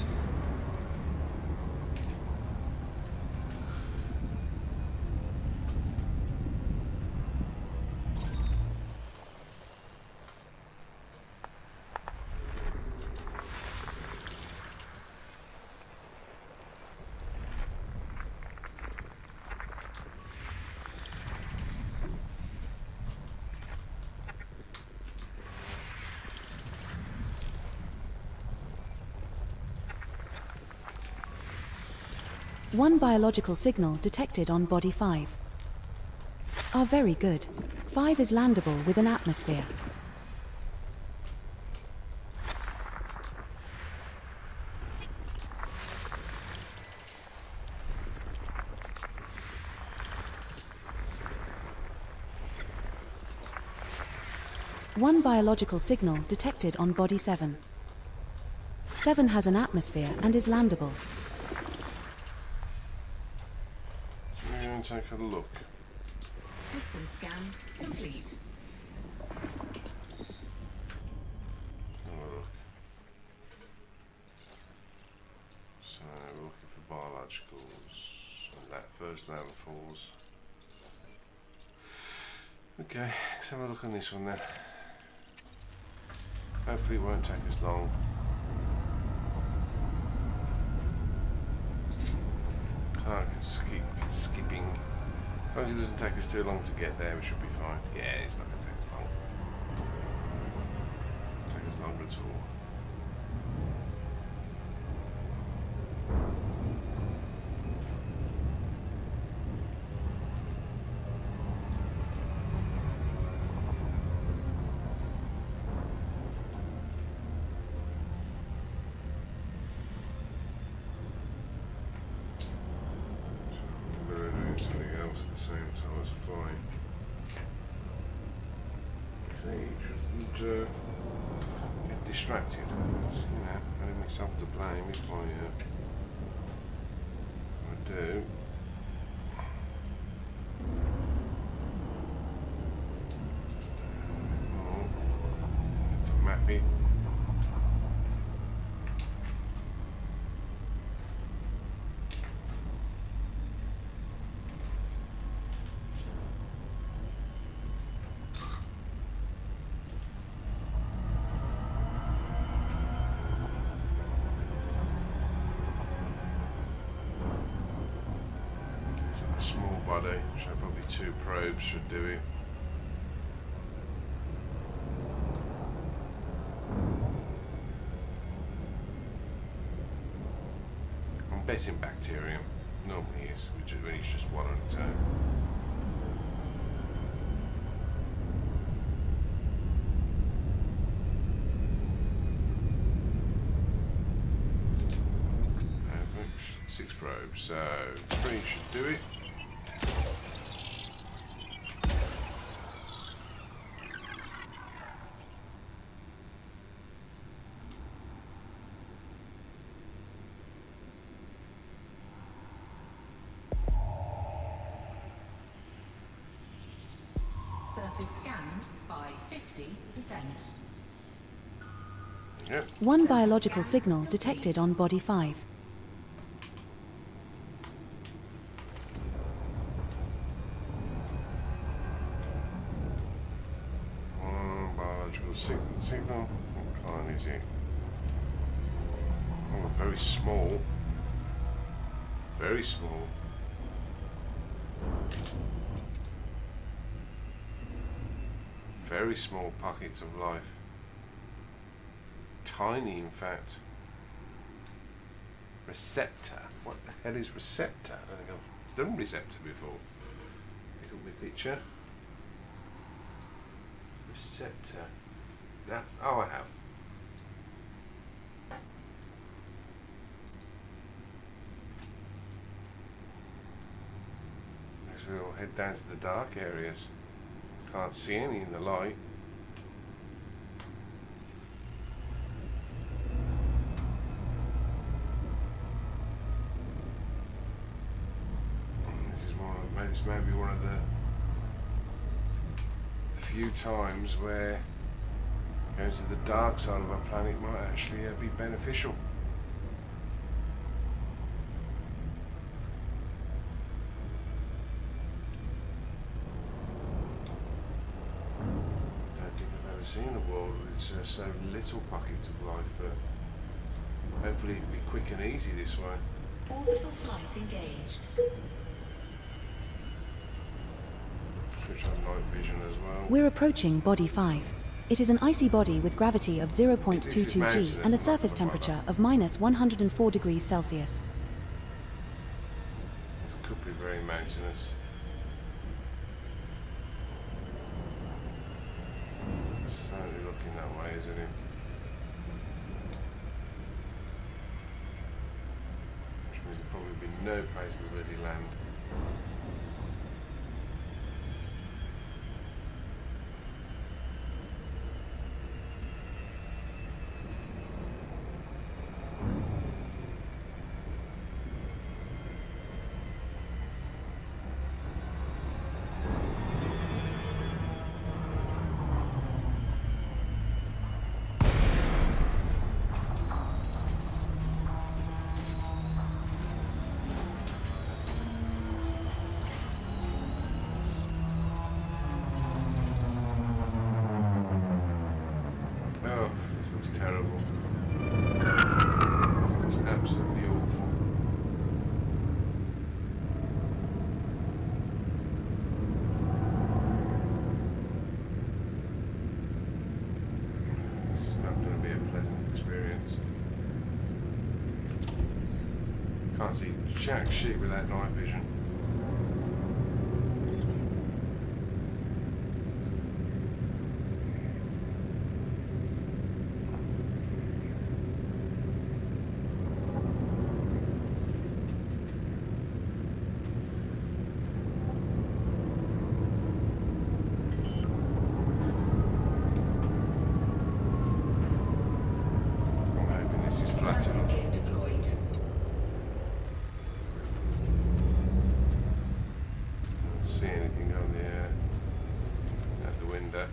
[SPEAKER 3] One biological signal detected on body 5. Are very good. 5 is landable with an atmosphere. One biological signal detected on body 7. 7 has an atmosphere and is landable.
[SPEAKER 1] We're going to take a look.
[SPEAKER 4] System scan complete.
[SPEAKER 1] Have a look. So we're looking for biologicals and that first landfalls. Okay, let's have a look on this one then. Hopefully it won't take us long. Can't keep skipping. As long as it doesn't take us too long to get there, we should be fine. Yeah, it's not going to take us long. Take us long at all. At the same time as flying. So you shouldn't get distracted. It's, you know, having myself to blame if I do. It's a mappy. body, so probably 2 probes should do it. I'm betting bacterium. Normally is, when it's just one on its own. Oops, 6 probes, so 3 should do it.
[SPEAKER 4] Surface scanned by 50%.
[SPEAKER 1] Yep.
[SPEAKER 3] One biological signal detected on body 5.
[SPEAKER 1] Biological signal. What kind is it? Oh, very small. Very small. Very small pockets of life. Tiny, in fact. Receptor. What the hell is receptor? I don't think I've done receptor before. Pick up my picture. Receptor. That's. Oh, I have. Next we'll head down to the dark areas. Can't see any in the light. This is maybe one of the few times where going to the dark side of our planet might actually be beneficial. Seen a world with so little pockets of life, but hopefully it'll be quick and easy this way.
[SPEAKER 4] Orbital flight engaged.
[SPEAKER 1] Switch on night vision as well.
[SPEAKER 3] We're approaching body 5. It is an icy body with gravity of 0.22 g and a surface temperature of minus 104 degrees Celsius.
[SPEAKER 1] This could be very mountainous. Certainly looking that way, isn't it? Which means there'll probably be no place to really land. Terrible. It's absolutely awful. It's not going to be a pleasant experience. Can't see jack shit without night vision.
[SPEAKER 4] Landing gear deployed.
[SPEAKER 1] Don't see anything on the out the window.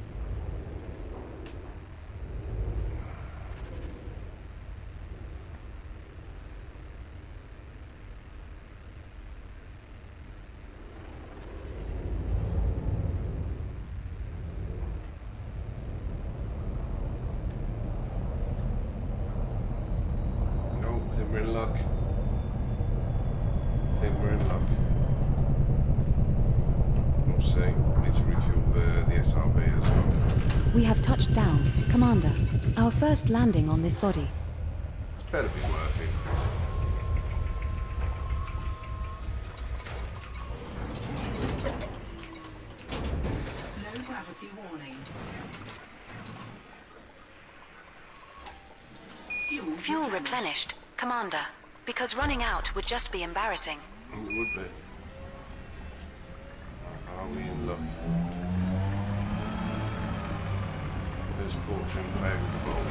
[SPEAKER 1] I think we're in luck. I think we're in luck. see. Need to refuel the SRB as well.
[SPEAKER 3] We have touched down, Commander. Our first landing on this body.
[SPEAKER 1] It's better be worth it.
[SPEAKER 4] Low gravity warning.
[SPEAKER 3] Fuel replenished, Commander. Because running out would just be embarrassing.
[SPEAKER 1] It would be. Are we in luck? There's fortune favoured the bold.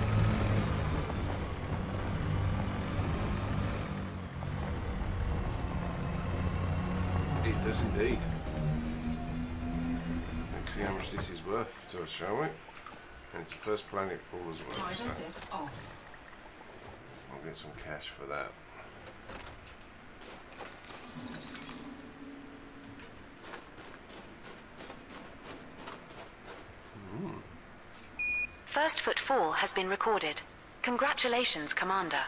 [SPEAKER 1] It does indeed. Let's see how much this is worth to us, shall we? And it's the first planet fall as well.
[SPEAKER 4] Drive
[SPEAKER 1] So
[SPEAKER 4] assist off.
[SPEAKER 1] I'll get some cash for that.
[SPEAKER 3] First footfall has been recorded. Congratulations, Commander.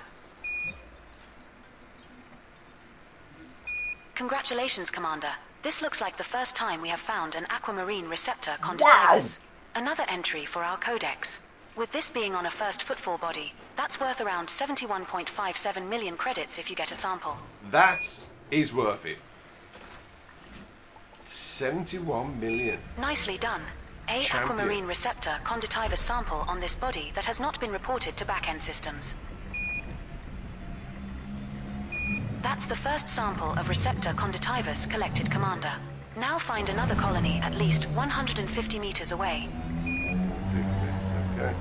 [SPEAKER 3] Congratulations, Commander. This looks like the first time we have found an aquamarine receptor conductivus. Another entry for our codex. With this being on a first footfall body, that's worth around 71.57 million credits if you get a sample.
[SPEAKER 1] That is worth it. 71 million.
[SPEAKER 3] Nicely done. A
[SPEAKER 1] Champion.
[SPEAKER 3] aquamarine receptor conductivus sample on this body that has not been reported to back-end systems. That's the first sample of receptor conductivus collected, Commander. Now find another colony at least 150 meters away.
[SPEAKER 1] 50. Okay.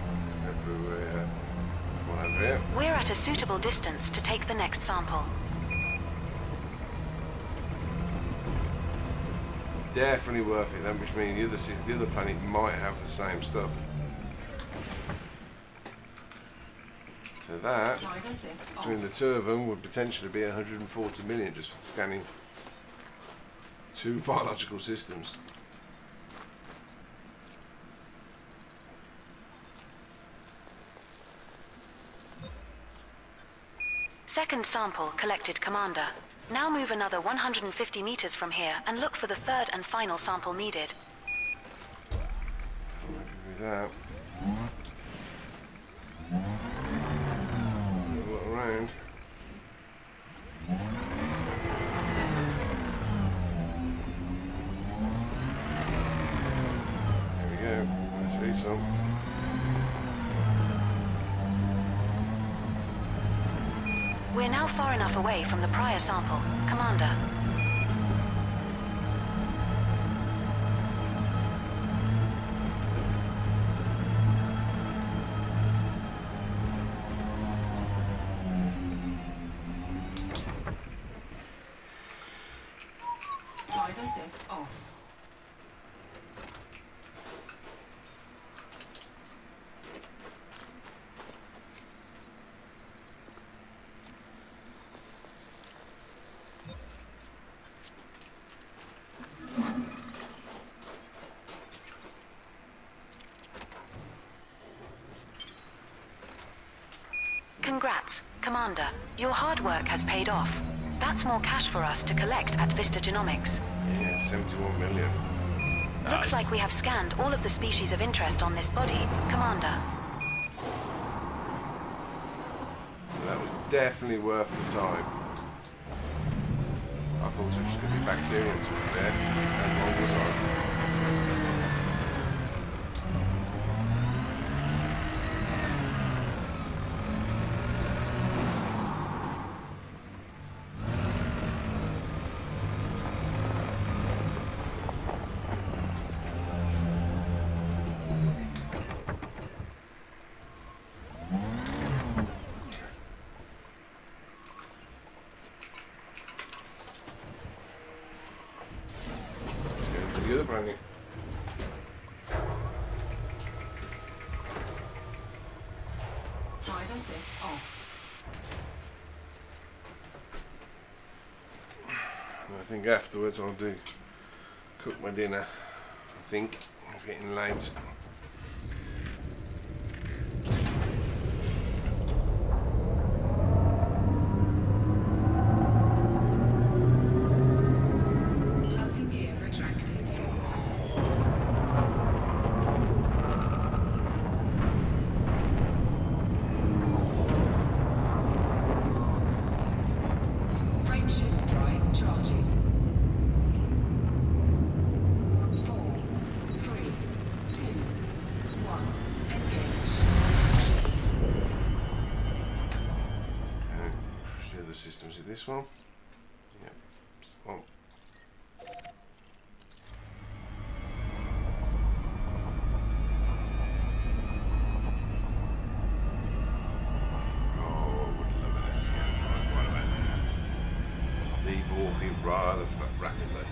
[SPEAKER 1] One over here.
[SPEAKER 3] We're at a suitable distance to take the next sample.
[SPEAKER 1] Definitely worth it then, which means the other planet might have the same stuff. So that,
[SPEAKER 4] Drive assist off.
[SPEAKER 1] between the two of them, would potentially be 140 million just for scanning 2 biological systems.
[SPEAKER 3] Second sample collected, Commander. Now move another 150 meters from here and look for the third and final sample needed.
[SPEAKER 1] Do that. Look around. There we go. I see some.
[SPEAKER 3] We're now far enough away from the prior sample, Commander.
[SPEAKER 4] Drive assist off.
[SPEAKER 3] Congrats, Commander. Your hard work has paid off. That's more cash for us to collect at Vista Genomics.
[SPEAKER 1] Yeah, 71 million.
[SPEAKER 3] Looks like we have scanned all of the species of interest on this body, Commander.
[SPEAKER 1] That was definitely worth the time. I thought it was just going to be bacterium to be fair. And wrong was I? The other planet.
[SPEAKER 4] Drive assist off.
[SPEAKER 1] I think afterwards I'll cook my dinner. I think it's getting late.
[SPEAKER 4] Landing gear retracted.
[SPEAKER 1] this one? Yep. Oh. Oh, I would love an SCM drive right about there. Leave walking rather rapidly.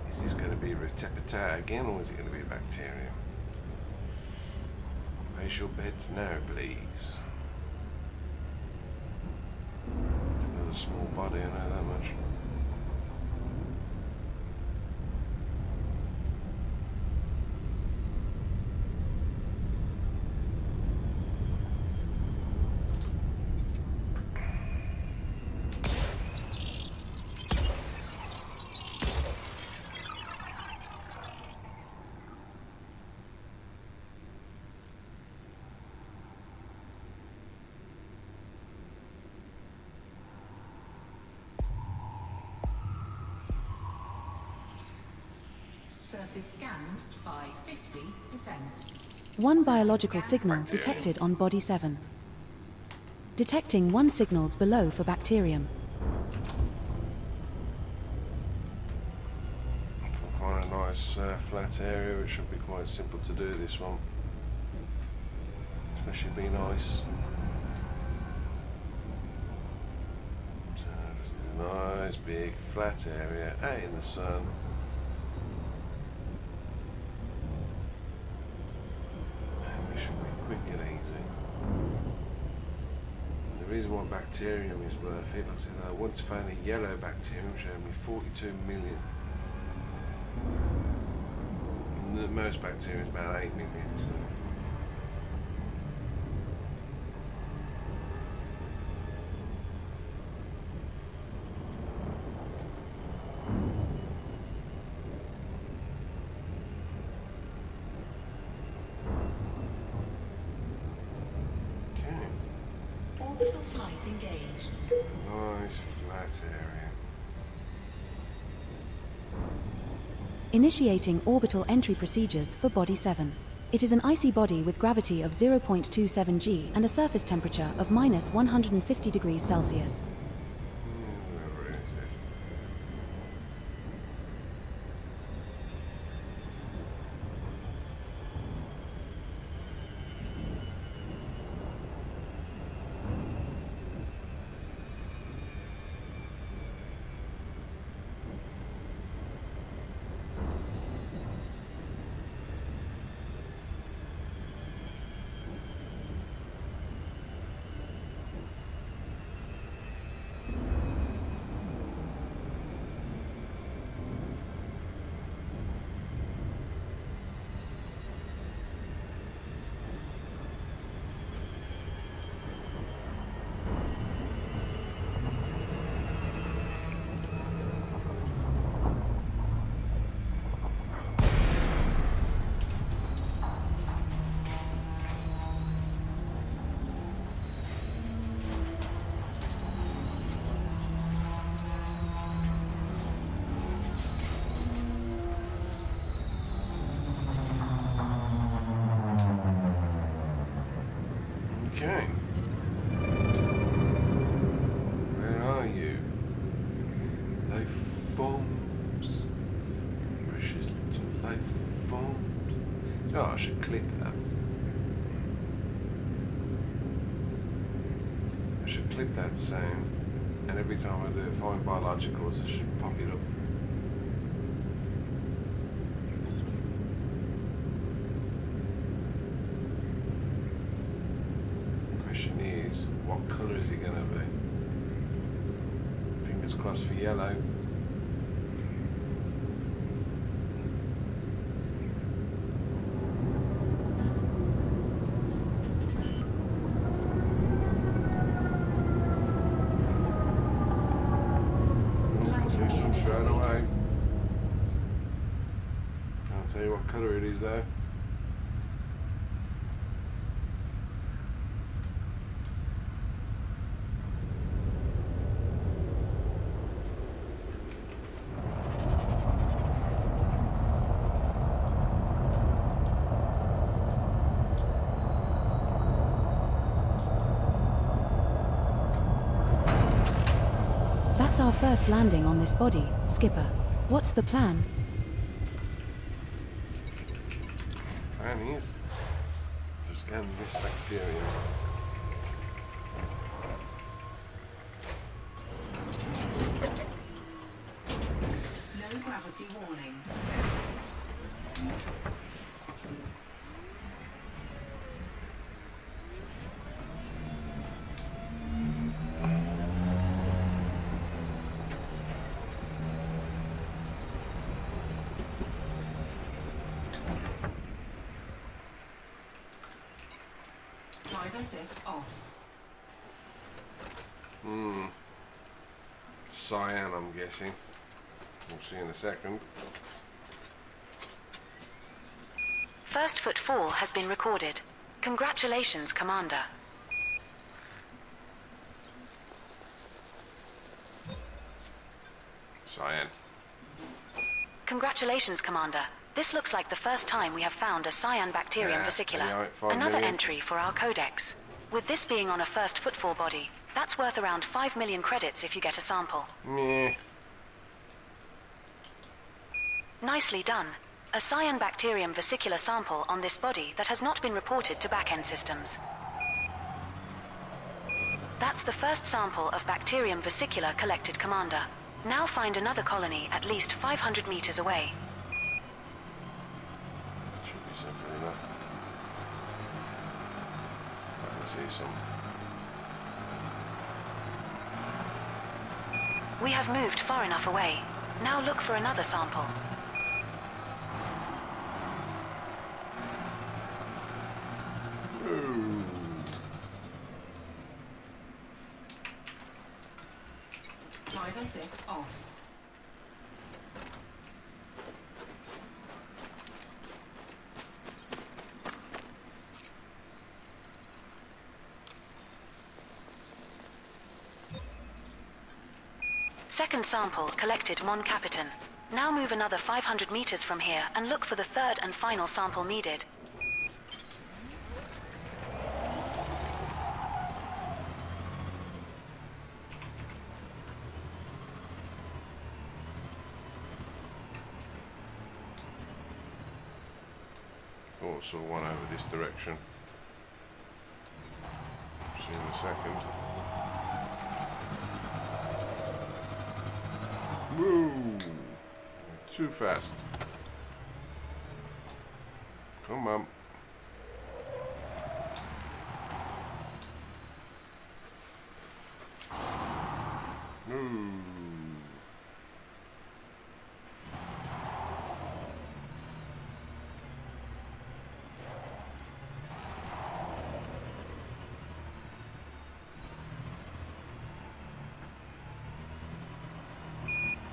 [SPEAKER 1] Is this going to be Retepeta again, or is it going to be a bacterium? Raise your beds now, please. Another small body, I know that much.
[SPEAKER 4] Surface scanned by 50%.
[SPEAKER 3] One biological signal detected on body 7. Detecting 1 signals below for bacterium.
[SPEAKER 1] If I find a nice flat area, it should be quite simple to do this one. Especially being nice. So this is a nice big flat area out in the sun. Quick and easy. And the reason why bacterium is worth it, like I said, I once found a yellow bacterium which showed me 42 million. And most bacteria is about 8 million. So.
[SPEAKER 4] Orbital flight engaged.
[SPEAKER 1] Nice flat area.
[SPEAKER 3] Initiating orbital entry procedures for Body 7. It is an icy body with gravity of 0.27 g and a surface temperature of minus 150 degrees Celsius.
[SPEAKER 1] Where is it? Okay. Where are you? Life forms. Precious little life forms. Oh, I should click that. I should click that sound. And every time I do find biologicals, I should pop it up. Question is, what colour is it going to be? Fingers crossed for yellow.
[SPEAKER 4] Landing
[SPEAKER 1] Do some
[SPEAKER 4] gear
[SPEAKER 1] straight
[SPEAKER 4] deployed.
[SPEAKER 1] away. I'll tell you what colour it is though.
[SPEAKER 3] That's our first landing on this body, Skipper. What's the plan?
[SPEAKER 1] Plan is to scan this bacteria.
[SPEAKER 4] Low gravity warning. Drive assist off.
[SPEAKER 1] Cyan, I'm guessing. We'll see in a second.
[SPEAKER 3] First foot fall has been recorded. Congratulations, Commander.
[SPEAKER 1] Cyan.
[SPEAKER 3] Congratulations, Commander. This looks like the first time we have found a cyanobacterium
[SPEAKER 1] Yeah,
[SPEAKER 3] vesicular.
[SPEAKER 1] yeah, 5
[SPEAKER 3] Another
[SPEAKER 1] million.
[SPEAKER 3] entry for our codex. With this being on a first footfall body, that's worth around 5 million credits if you get a sample.
[SPEAKER 1] Meh.
[SPEAKER 3] Nicely done. A cyanobacterium vesicular sample on this body that has not been reported to backend systems. That's the first sample of bacterium vesicular collected, Commander. Now find another colony at least 500 meters away.
[SPEAKER 1] Should be simple enough. I can see some.
[SPEAKER 3] We have moved far enough away. Now look for another sample.
[SPEAKER 1] Ooh.
[SPEAKER 4] Drive assist off.
[SPEAKER 3] Second sample collected Mon Capitan. Now move another 500 meters from here and look for the third and final sample needed.
[SPEAKER 1] Thought I saw one over this direction. See in a second. Woo! Too fast. Come on. Woo!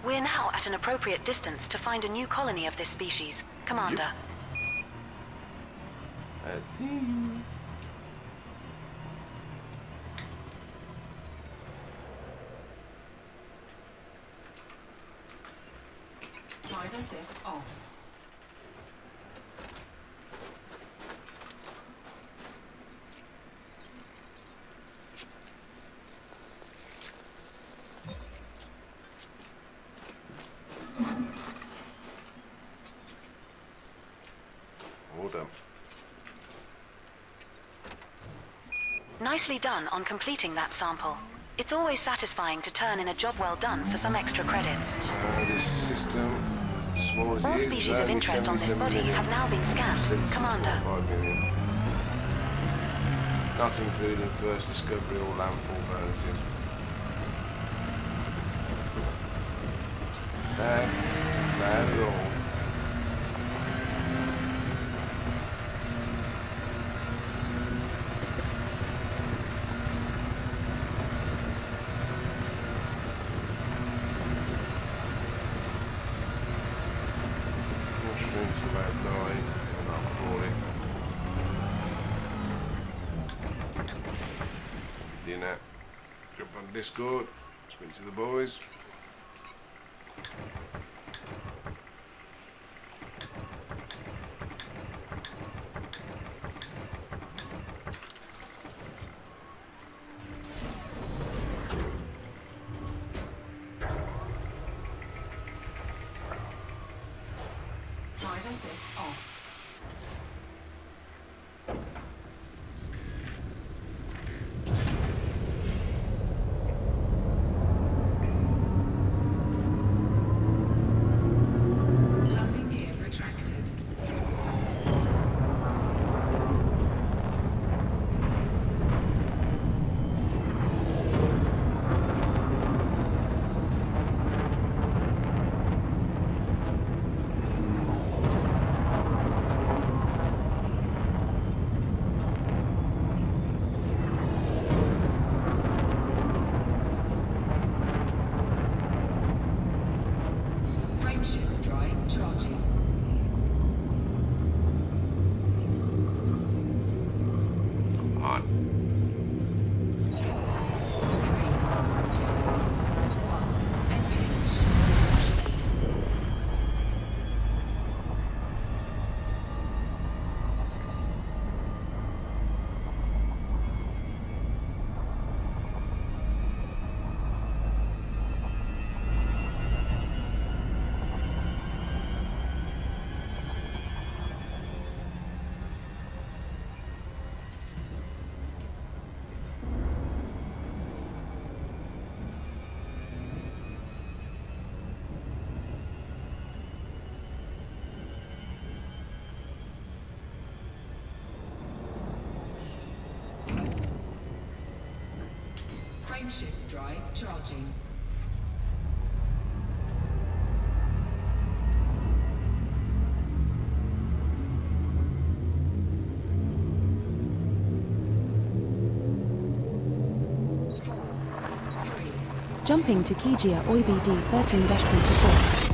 [SPEAKER 3] We're now at an appropriate distance to find a new colony of this species, Commander.
[SPEAKER 1] I see you.
[SPEAKER 4] Drive assist off.
[SPEAKER 1] Order.
[SPEAKER 3] Nicely done on completing that sample. It's always satisfying to turn in a job well done for some extra credits.
[SPEAKER 1] So this system, small as
[SPEAKER 3] All
[SPEAKER 1] it is,
[SPEAKER 3] species of
[SPEAKER 1] only
[SPEAKER 3] interest on this
[SPEAKER 1] 77
[SPEAKER 3] body
[SPEAKER 1] million.
[SPEAKER 3] have now been scanned,
[SPEAKER 1] Since
[SPEAKER 3] Commander.
[SPEAKER 1] 5 million. Not including first discovery or landfall bonuses. Bad at all. Straight to about 9 and I'll call it. Dinner. Jump on Discord. Speak to the boys.
[SPEAKER 4] Drive assist off. Landing gear retracted. Frameshift drive charging.
[SPEAKER 1] On.
[SPEAKER 4] 4, 3, 2, 1. Engage. Frameshift drive charging.
[SPEAKER 3] Jumping to Kijia OIBD 13-24.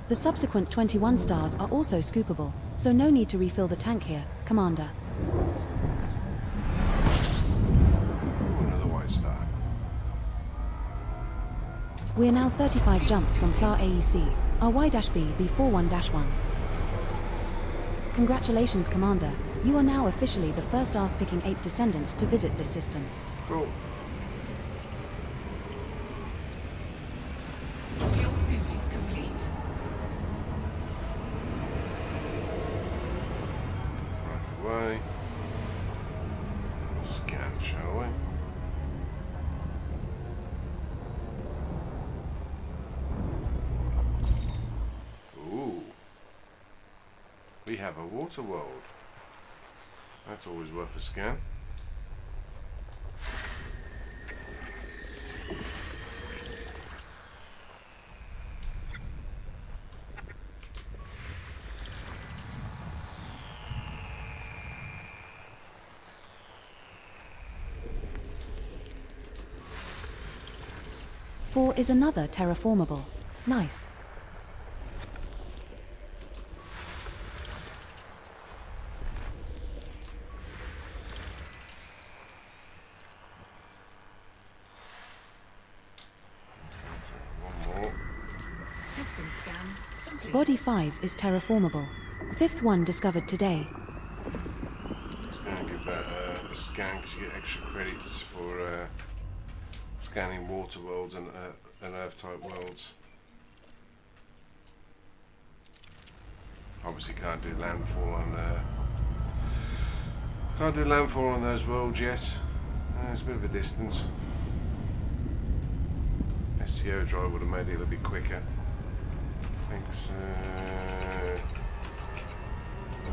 [SPEAKER 3] The subsequent 21 stars are also scoopable, so no need to refill the tank here, Commander. We're now 35 jumps from PLA AEC, RY-B B41-1. Congratulations, Commander. You are now officially the first arse-picking ape descendant to visit this system.
[SPEAKER 1] Cool.
[SPEAKER 4] Fuel scooping complete.
[SPEAKER 1] Right away. Scan, shall we? Ooh. We have a water world. That's always worth a scan.
[SPEAKER 3] Four is another terraformable. Nice.
[SPEAKER 1] One more.
[SPEAKER 4] System scan complete.
[SPEAKER 3] Body 5 is terraformable. Fifth one discovered today.
[SPEAKER 1] Just going to give that a scan because you get extra credits for scanning water worlds and Earth-type worlds. Obviously, can't do landfall on those worlds yet. It's a bit of a distance. SEO drive would have made it a little bit quicker. Thanks.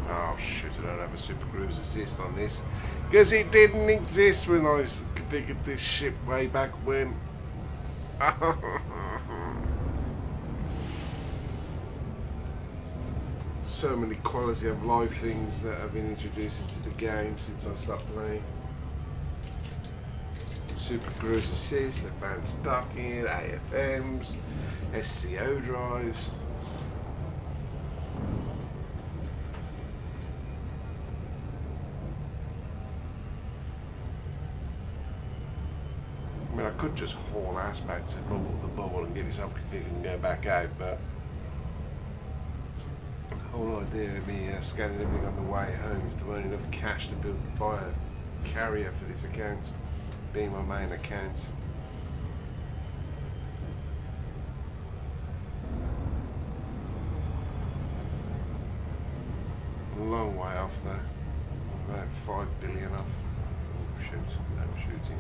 [SPEAKER 1] Oh shit! I don't have a super cruise assist on this because it didn't exist when I configured this ship way back when. So many quality of life things that have been introduced into the game since I stopped playing. Super cruise assist, advanced docking, AFMs, SCO drives. I mean, I could just haul ass back to the bubble and get yourself configured and go back out, but the whole idea of me scanning everything on the way home is to earn enough cash to buy a carrier for this account, being my main account. A long way off though, about 5 billion off. Oh, shoot, I'm shooting.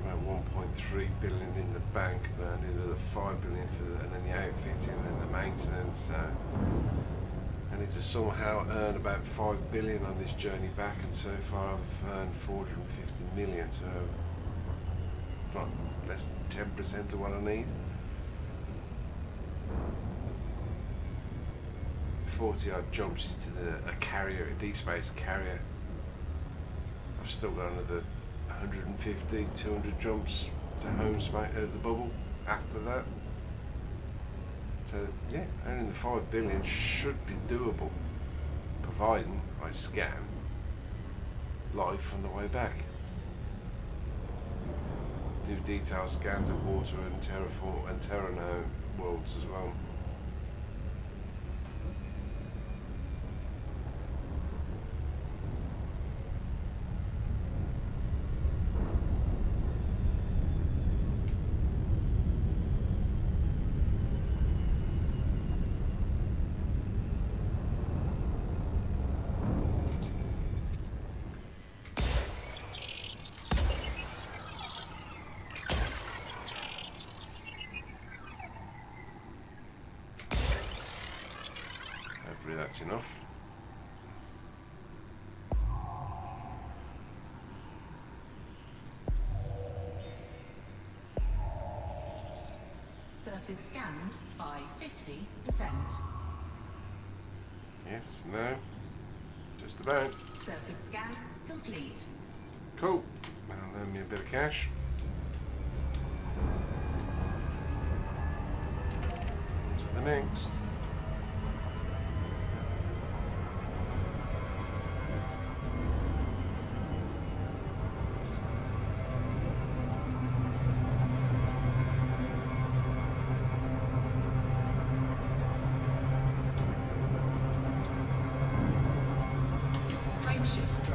[SPEAKER 1] About 1.3 billion in the bank, but I need another 5 billion for the, and then the outfitting and the maintenance. I need to somehow earn about 5 billion on this journey back, and so far I've earned 450 million, so not less than 10% of what I need. 40 odd jumps is to a carrier, a deep space carrier. I've still got another 150, 200 jumps to home space, the bubble after that. So yeah, earning the 5 billion should be doable, providing I scan live on the way back. Do detailed scans of water and terraform and terranome worlds as well. That's enough.
[SPEAKER 4] Surface scanned by 50%.
[SPEAKER 1] Yes, no, just about.
[SPEAKER 4] Surface scan complete.
[SPEAKER 1] Cool. That'll earn me a bit of cash. On to the next.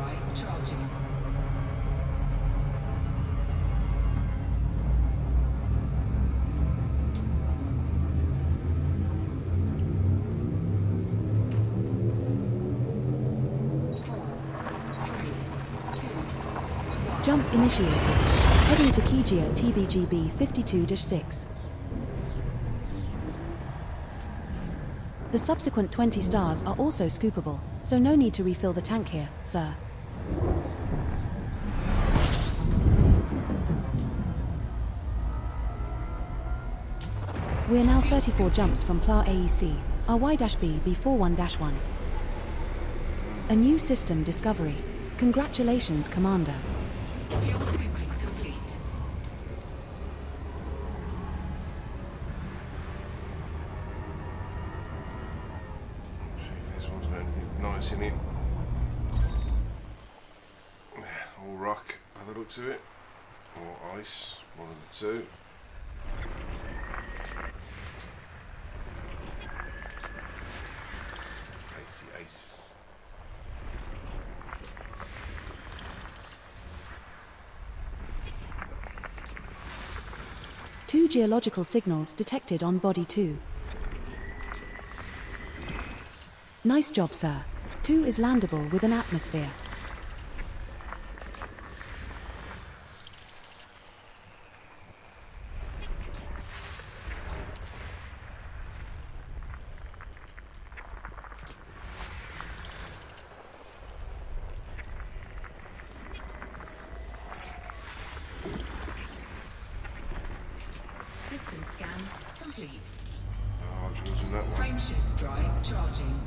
[SPEAKER 4] drive charging.
[SPEAKER 3] Jump initiated. Heading to Kijia TBGB 52-6. The subsequent 20 stars are also scoopable, so no need to refill the tank here, sir. We are now 34 jumps from PLA AEC, RY-B B41-1. A new system discovery. Congratulations, Commander.
[SPEAKER 4] Fuel scooping complete.
[SPEAKER 1] See if this one's got anything nice in it. All rock by the looks of it. Or ice, one of the two. Icy ice.
[SPEAKER 3] Two geological signals detected on Body 2. Nice job, sir. 2 is landable with an atmosphere.
[SPEAKER 4] System scan complete.
[SPEAKER 1] Oh, I've chosen that one.
[SPEAKER 4] Frameshift drive charging.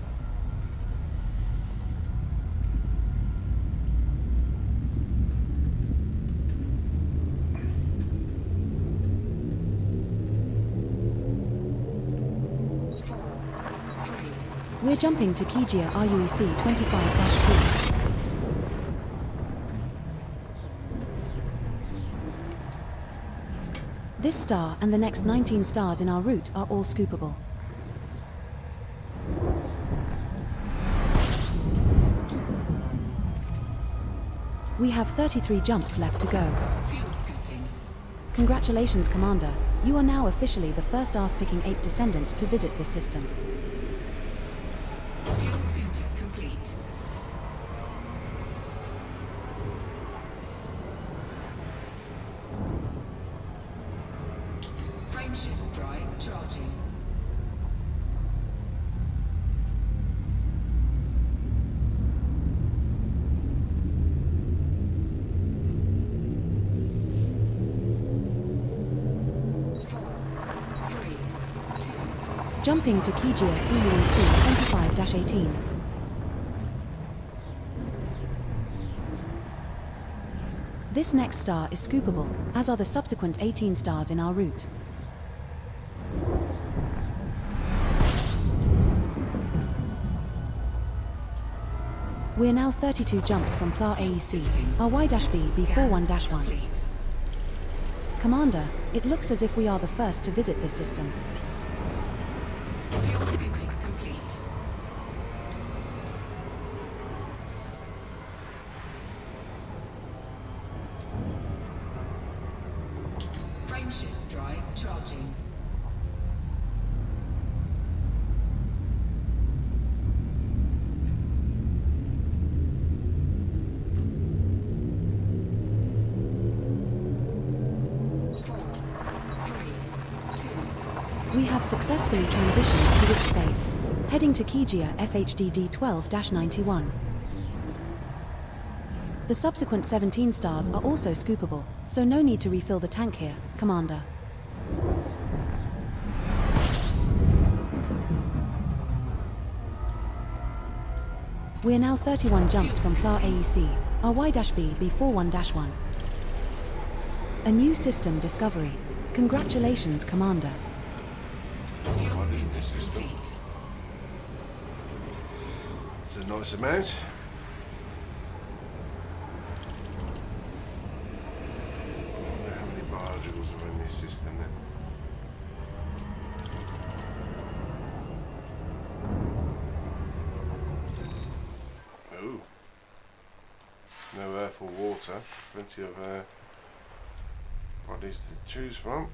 [SPEAKER 3] We're jumping to Kijia RUEC 25-2. This star and the next 19 stars in our route are all scoopable. We have 33 jumps left to go.
[SPEAKER 4] Fuel scooping.
[SPEAKER 3] Congratulations, Commander. You are now officially the first arse-picking ape descendant to visit this system.
[SPEAKER 4] Fuel scooping complete. Frameshift drive charging.
[SPEAKER 3] Jumping to Kijia EUEC 25-18. This next star is scoopable, as are the subsequent 18 stars in our route. We are now 32 jumps from PLA AEC, RY-B B41-1.
[SPEAKER 4] Complete.
[SPEAKER 3] Commander, it looks as if we are the first to visit this system.
[SPEAKER 4] Fuel scooping complete. Frameshift drive charging.
[SPEAKER 3] We have successfully transitioned to rich space, heading to Kijia FHDD 12-91. The subsequent 17 stars are also scoopable, so no need to refill the tank here, Commander. We are now 31 jumps from PLA AEC, RY-B B41-1. A new system discovery. Congratulations, Commander.
[SPEAKER 4] Fuel
[SPEAKER 1] What is
[SPEAKER 4] scooping
[SPEAKER 1] this system?
[SPEAKER 4] complete.
[SPEAKER 1] It's a nice amount. I wonder how many biologicals are in this system then. Ooh. no earth or water. Plenty of bodies to choose from.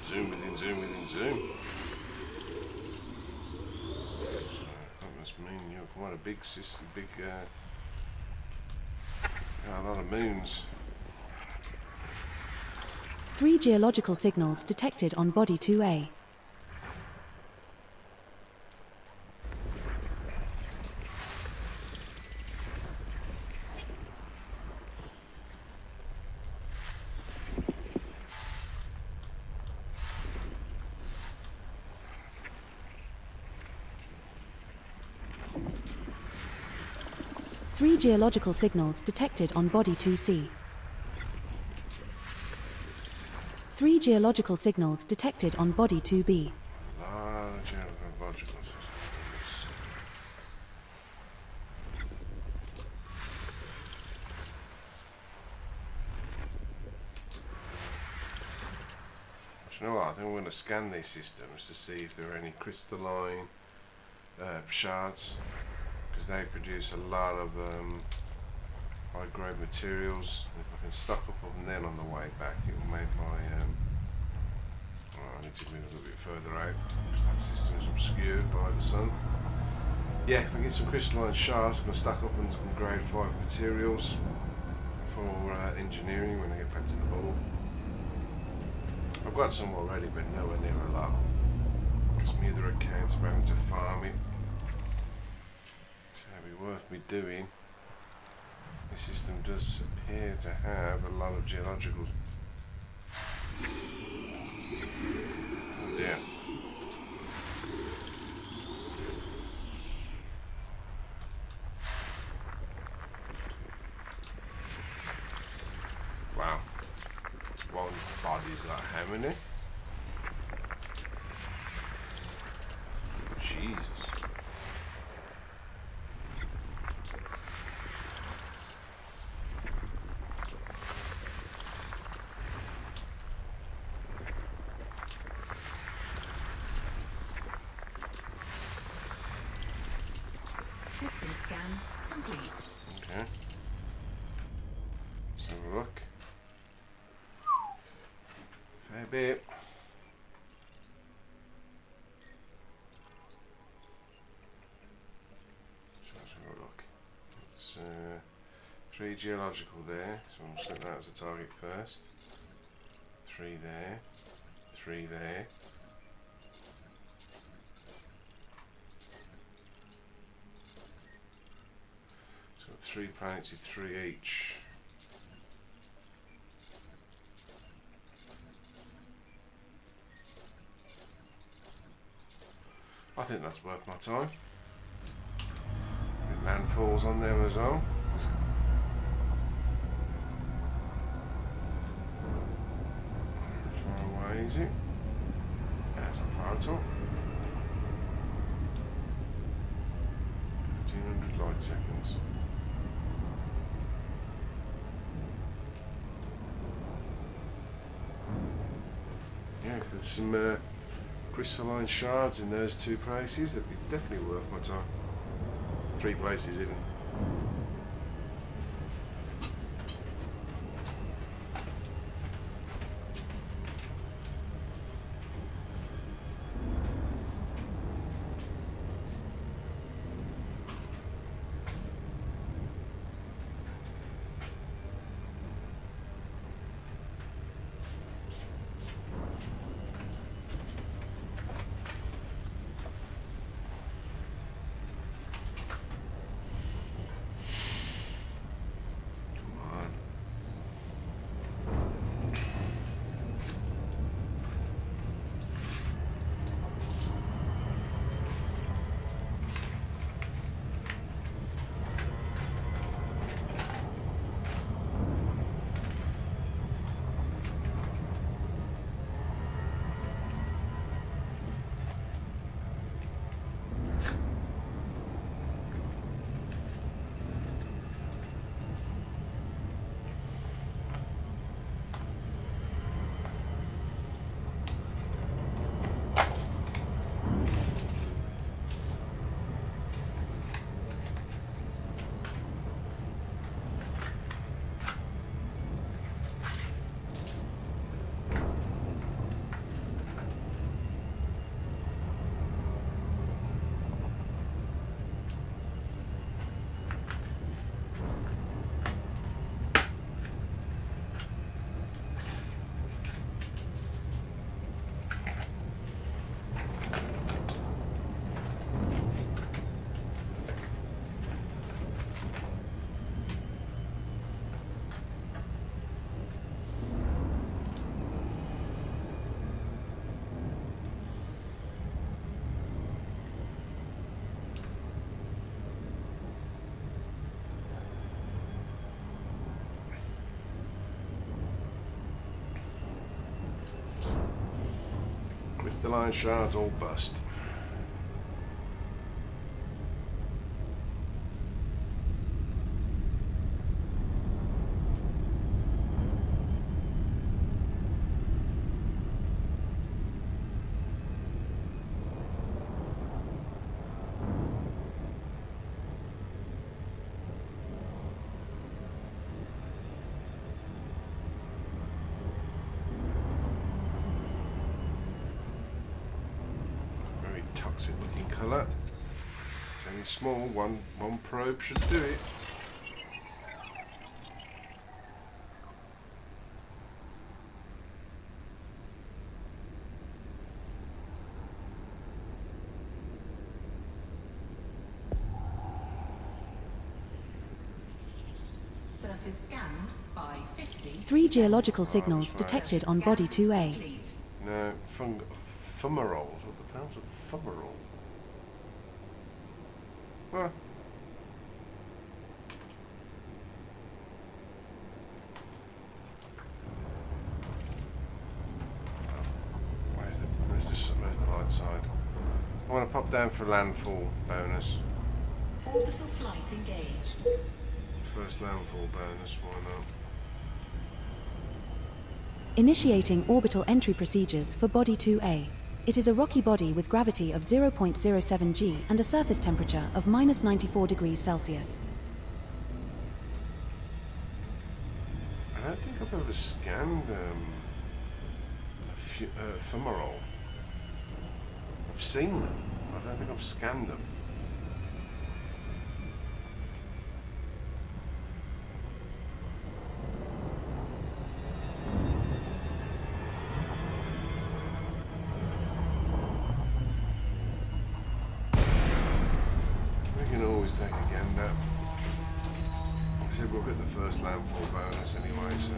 [SPEAKER 1] Zoom within zoom within zoom. So that must mean you're quite a big system, a lot of moons.
[SPEAKER 3] 3 geological signals detected on body 2A. Three geological signals detected on body 2C. 3 geological signals detected on body 2B.
[SPEAKER 1] Large geological systems. Do you know what? I think we're going to scan these systems to see if there are any crystalline shards, because they produce a lot of high-grade materials. If I can stock up on them on the way back, it will make my I need to move a little bit further out because that system is obscured by the sun. Yeah, if I get some crystalline shards, I'm going to stack up on some grade 5 materials for engineering when I get back to the ball. I've got some already, but nowhere near a lot, because my other accounts are having to farm it. So it'd be worth me doing. This system does appear to have a lot of geological. Oh dear. Wow. One body's got how many? Jesus.
[SPEAKER 4] System scan complete.
[SPEAKER 1] Okay. Let's have a look. Fair bit. So let's have a look. It's 3 geological there, so I'm set that as a target first. 3 there, 3 there. So 3 planets with 3 each. I think that's worth my time. With landfalls on them as well. How far away is it? That's not far at all. 1300 light seconds. Yeah, if there's some crystalline shards in those 2 places, that'd be definitely worth my time. 3 places even. Crystalline shards all bust. Toxic looking colour. It's only small, one probe should do it.
[SPEAKER 4] Surface scanned by 50.
[SPEAKER 3] 3 geological signals detected on body 2A.
[SPEAKER 4] Complete.
[SPEAKER 1] No, fumaroles. What the hell's a fumarole? Huh. Where's the light side? I want to pop down for landfall bonus.
[SPEAKER 4] Orbital flight engaged.
[SPEAKER 1] First landfall bonus, why not?
[SPEAKER 3] Initiating orbital entry procedures for body 2A. It is a rocky body with gravity of 0.07 g and a surface temperature of -94 degrees Celsius.
[SPEAKER 1] I don't think I've ever scanned a fumarole. I've seen them. I don't think I've scanned them. We can always take again now. I said we'll get the first landfall bonus anyway, so.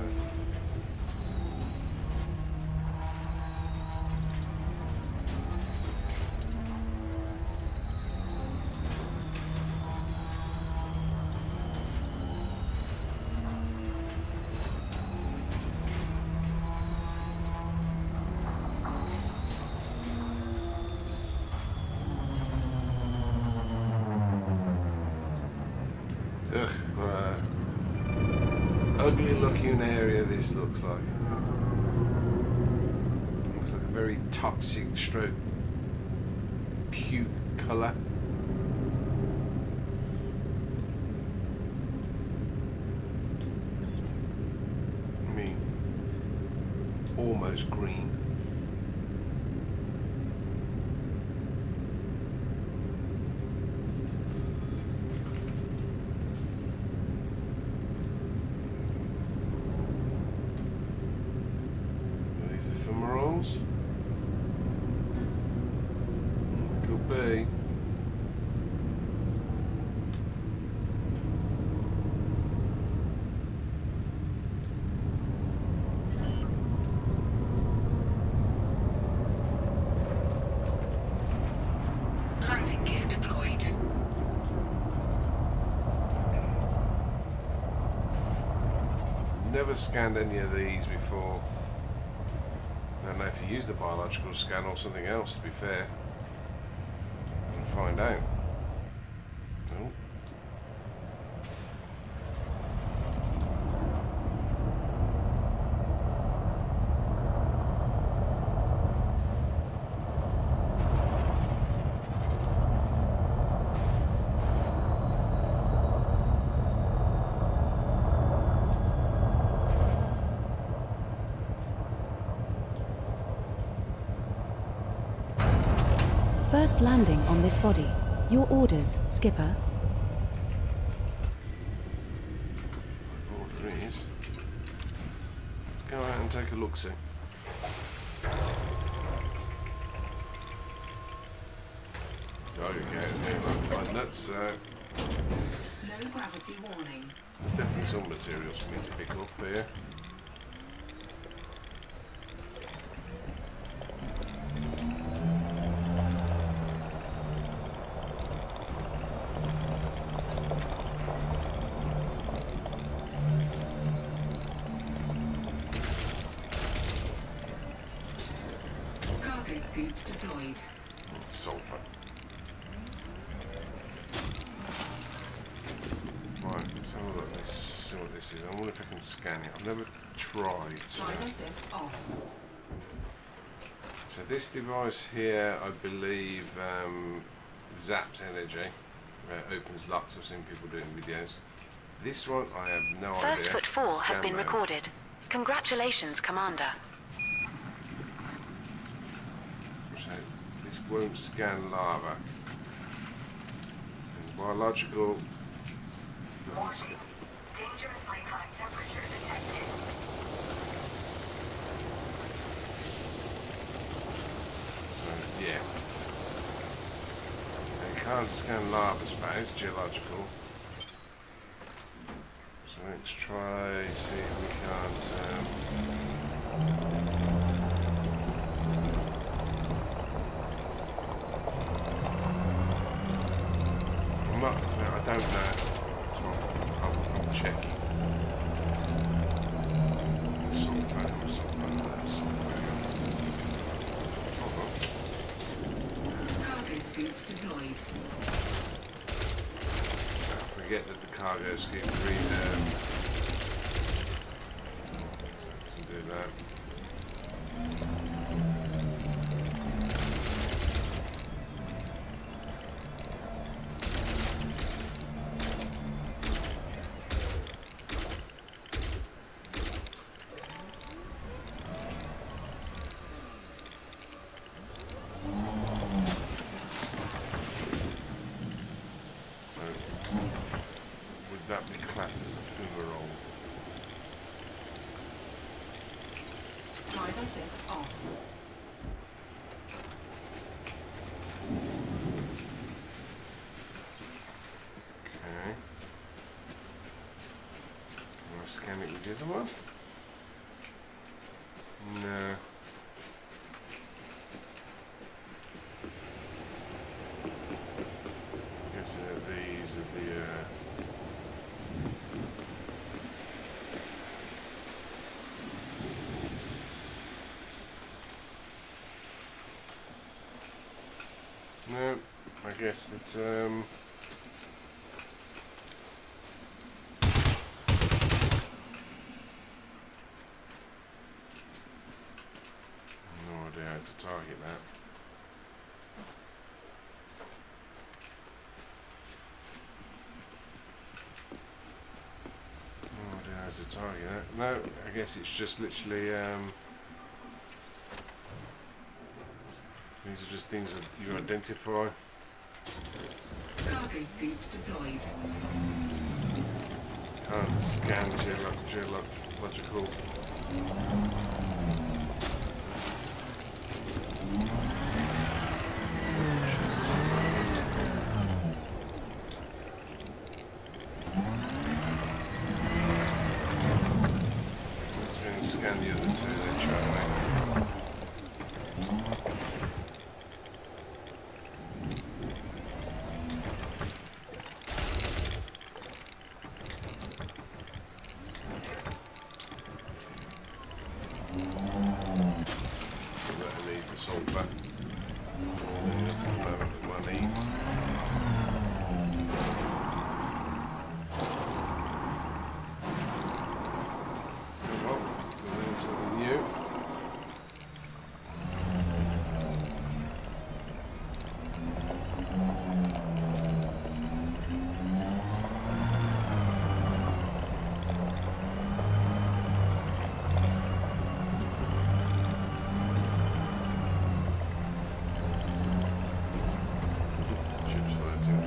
[SPEAKER 1] Ugh, what a ugly looking area this looks like. Looks like a very toxic stroke puke colour. I mean, almost green. Fumaroles? Could be.
[SPEAKER 4] Landing gear deployed.
[SPEAKER 1] Never scanned any of these before. I don't know if you use the biological scan or something else, to be fair. And find out. Oh.
[SPEAKER 3] First landing on this body. Your orders, Skipper.
[SPEAKER 1] Order is. Let's go out and take a look, see. Oh, you can't my nuts.
[SPEAKER 4] Low gravity warning.
[SPEAKER 1] Definitely some materials for me to pick up here.
[SPEAKER 4] Cargo scoop
[SPEAKER 1] sulfur. Right, let's have a look. Let's see what this is. I wonder if I can scan it. I've never tried.
[SPEAKER 4] Drive assist off.
[SPEAKER 1] So this device here, I believe, zaps energy. Opens locks. I've seen people doing videos. This one, I have no idea.
[SPEAKER 3] First foot 4 has
[SPEAKER 1] Scan
[SPEAKER 3] been
[SPEAKER 1] mode.
[SPEAKER 3] recorded. Congratulations, Commander.
[SPEAKER 1] So this won't scan lava. And biological doesn't scan.
[SPEAKER 5] Dangerously high temperature detected.
[SPEAKER 1] So yeah. So you can't scan lava spouts, geological. So let's try, see if we can't I'm not, I don't know. So I'm checking.
[SPEAKER 4] Cargo scoop deployed.
[SPEAKER 1] Forget that the cargo skip doesn't do that. So, would that be classed as a fumarole?
[SPEAKER 4] Drive assist off.
[SPEAKER 1] Okay. Can I scan it with the other one? No. Guessing that these are the no, I guess it's no idea how to target that. No idea how to target that. No, I guess it's just literally these are just things that you identify.
[SPEAKER 4] Cargo scoop deployed.
[SPEAKER 1] Can't scan geological. Let's go and scan the other two then, shall we? I need the sulfur. For my needs. Well, we're doing something new. Chips floating.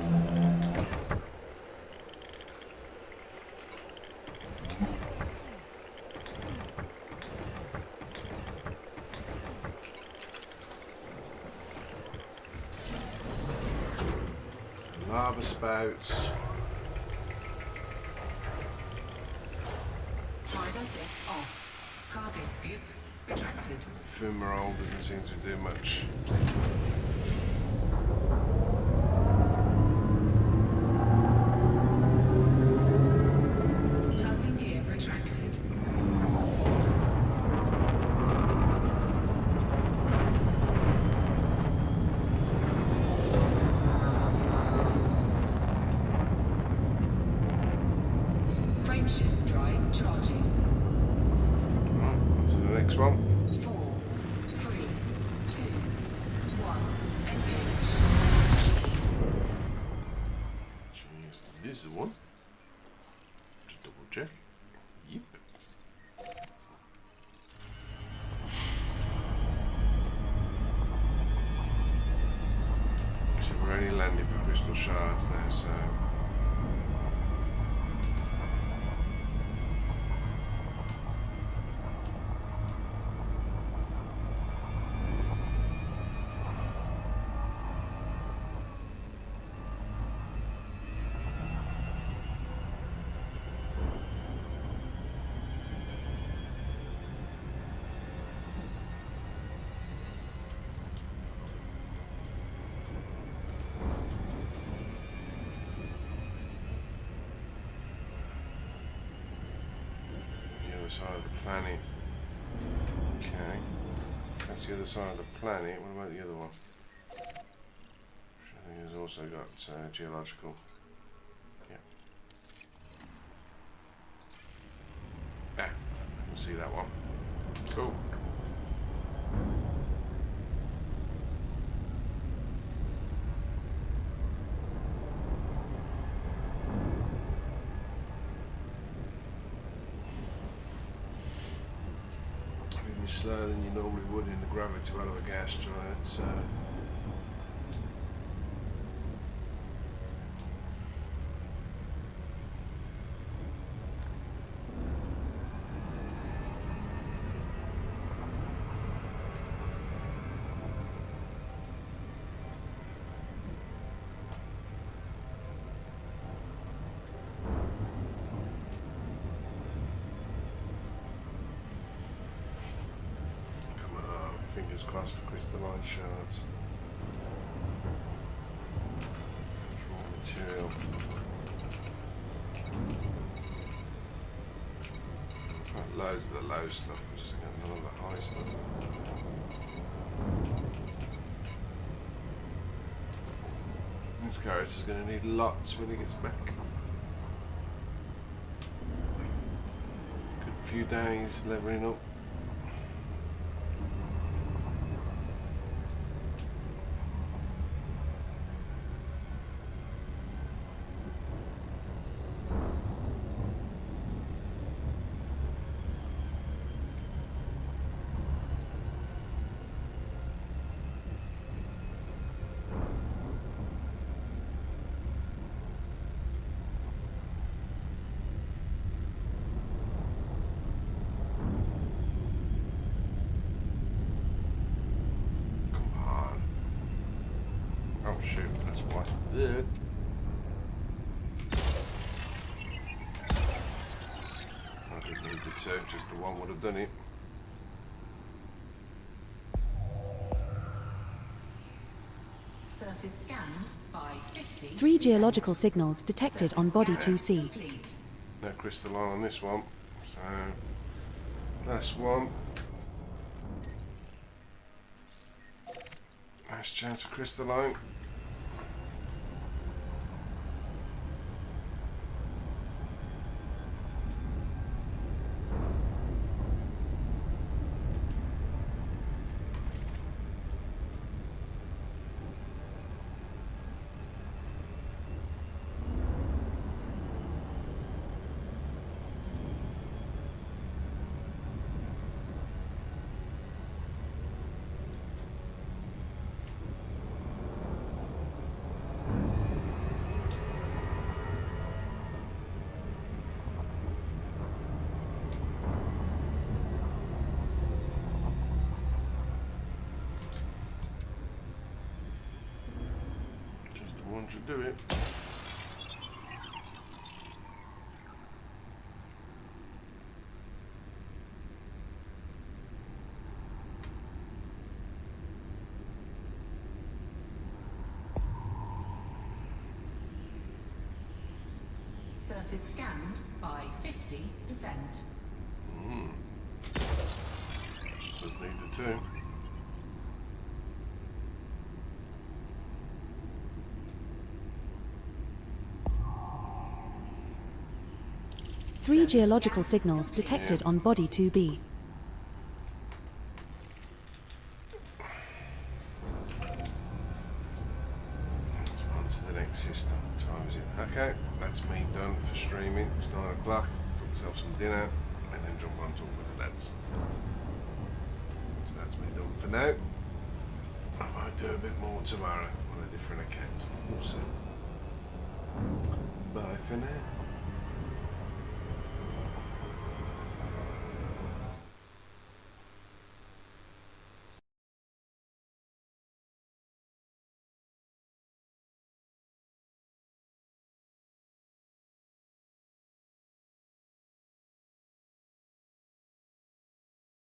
[SPEAKER 1] Lava spouts.
[SPEAKER 4] Drive assist off. Cargo scoop retracted.
[SPEAKER 1] Fumarole doesn't seem to do much.
[SPEAKER 4] Landing gear retracted.
[SPEAKER 1] is the one. Just double check. Yep. So we're only landing for crystal shards now, so. Side of the planet. Okay. That's the other side of the planet. What about the other one? Which I think has also got geological. Yeah. Ah, I can see that one. Cool. Slower than you normally would in the gravity out of a gas giant, so fingers crossed for crystalline shards. Raw material. Got loads of the low stuff, we're just getting none of the high stuff. This character's going to need lots when he gets back. Good few days levelling up. Oh shoot, that's why. Yeah. I didn't need the two, just the one would have done it.
[SPEAKER 4] Surface scanned by 50.
[SPEAKER 3] 3 geological signals detected on body 2C.
[SPEAKER 4] Complete.
[SPEAKER 1] No crystalline on this one, so last one. Nice chance for crystalline. One should do it.
[SPEAKER 4] Surface scanned by 50%.
[SPEAKER 1] Does need the two.
[SPEAKER 3] Three geological signals detected on body 2B.
[SPEAKER 1] On to the next system. What time is it? Okay, that's me done for streaming. It's 9 o'clock. Cook myself some dinner and then jump on talk with the lads. So that's me done for now. I might do a bit more tomorrow on a different account. We'll see. Bye for now.